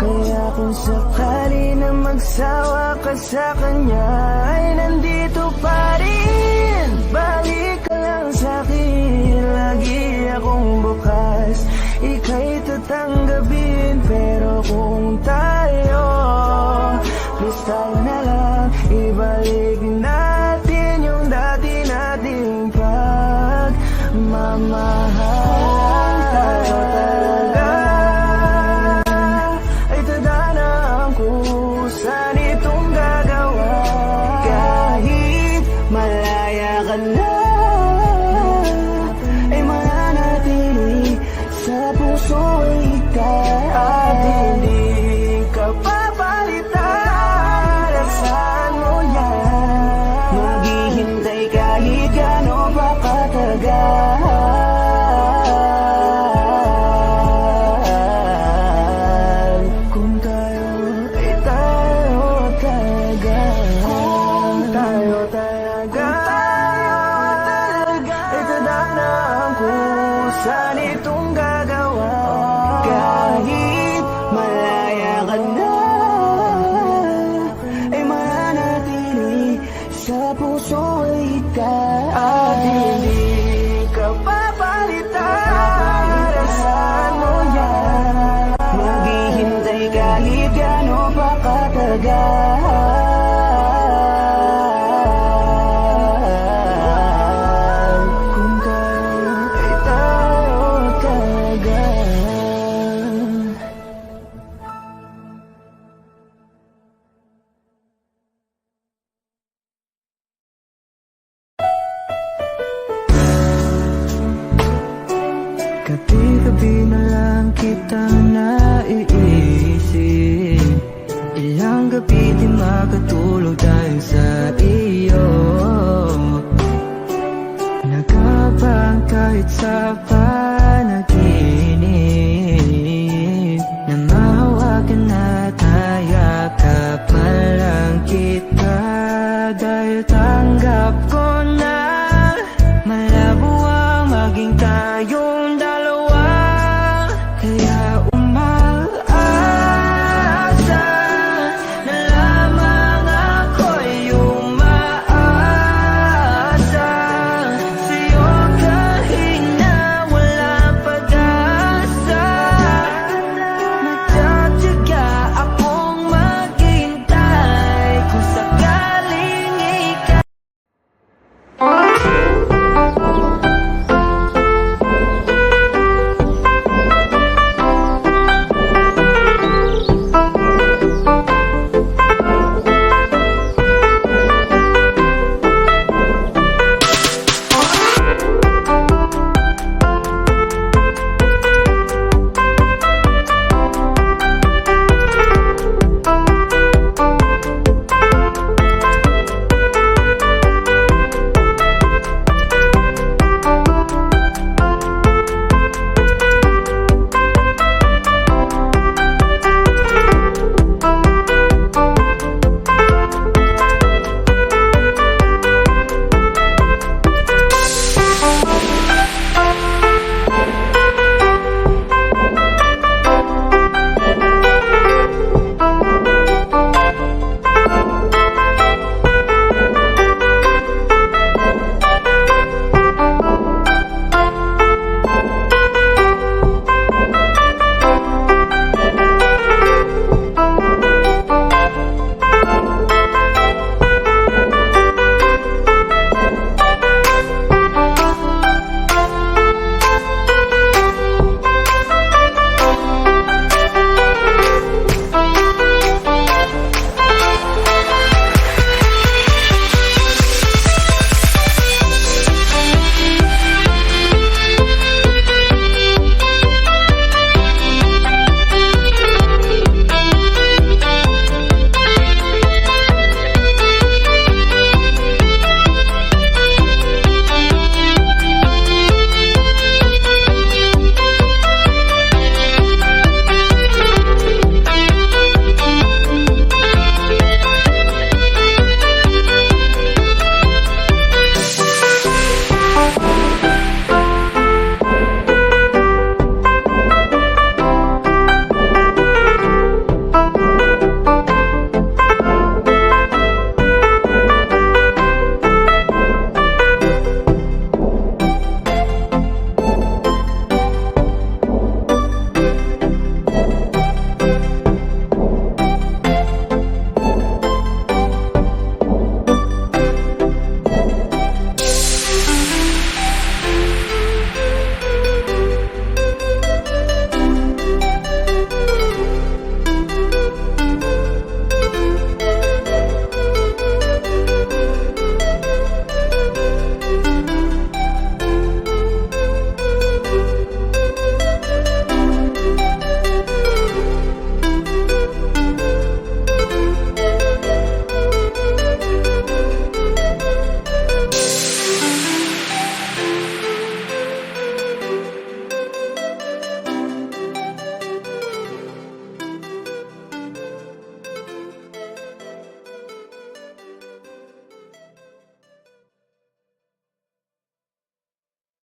Kaya kung sakali na magsawa ka sa kanya, ay nandito pa rin. Balik ka lang sa'kin, lagi akong bukas, ika'y tatanggapin. Pero kung tayo, please tayo na lang, ibalik natin yung dati nating pagmamahal. Tayo talaga ay tadhana ang kusan itong gagawa. Kahit malaya ka na, ay mananatili sa puso ikaw. At hindi ka papalitan, saan mo yan? Maghihintay kahit gano'n pa katagal. Kung tayo ay tayo talaga. Kung tayo talaga ay tadhana ang kusan itong gagawa. Kahit malaya ka na, ay mananatili sa puso ikaw. At hindi ka papalitan, saan mo yan? Maghihintay kahit gano'n pa katagal. Kung tayo ay tayo talaga. Gabi-gabi na lang kitang naiisip. Ilang gabi di makatulog dahil sa iyo. Nagkabang kahit sa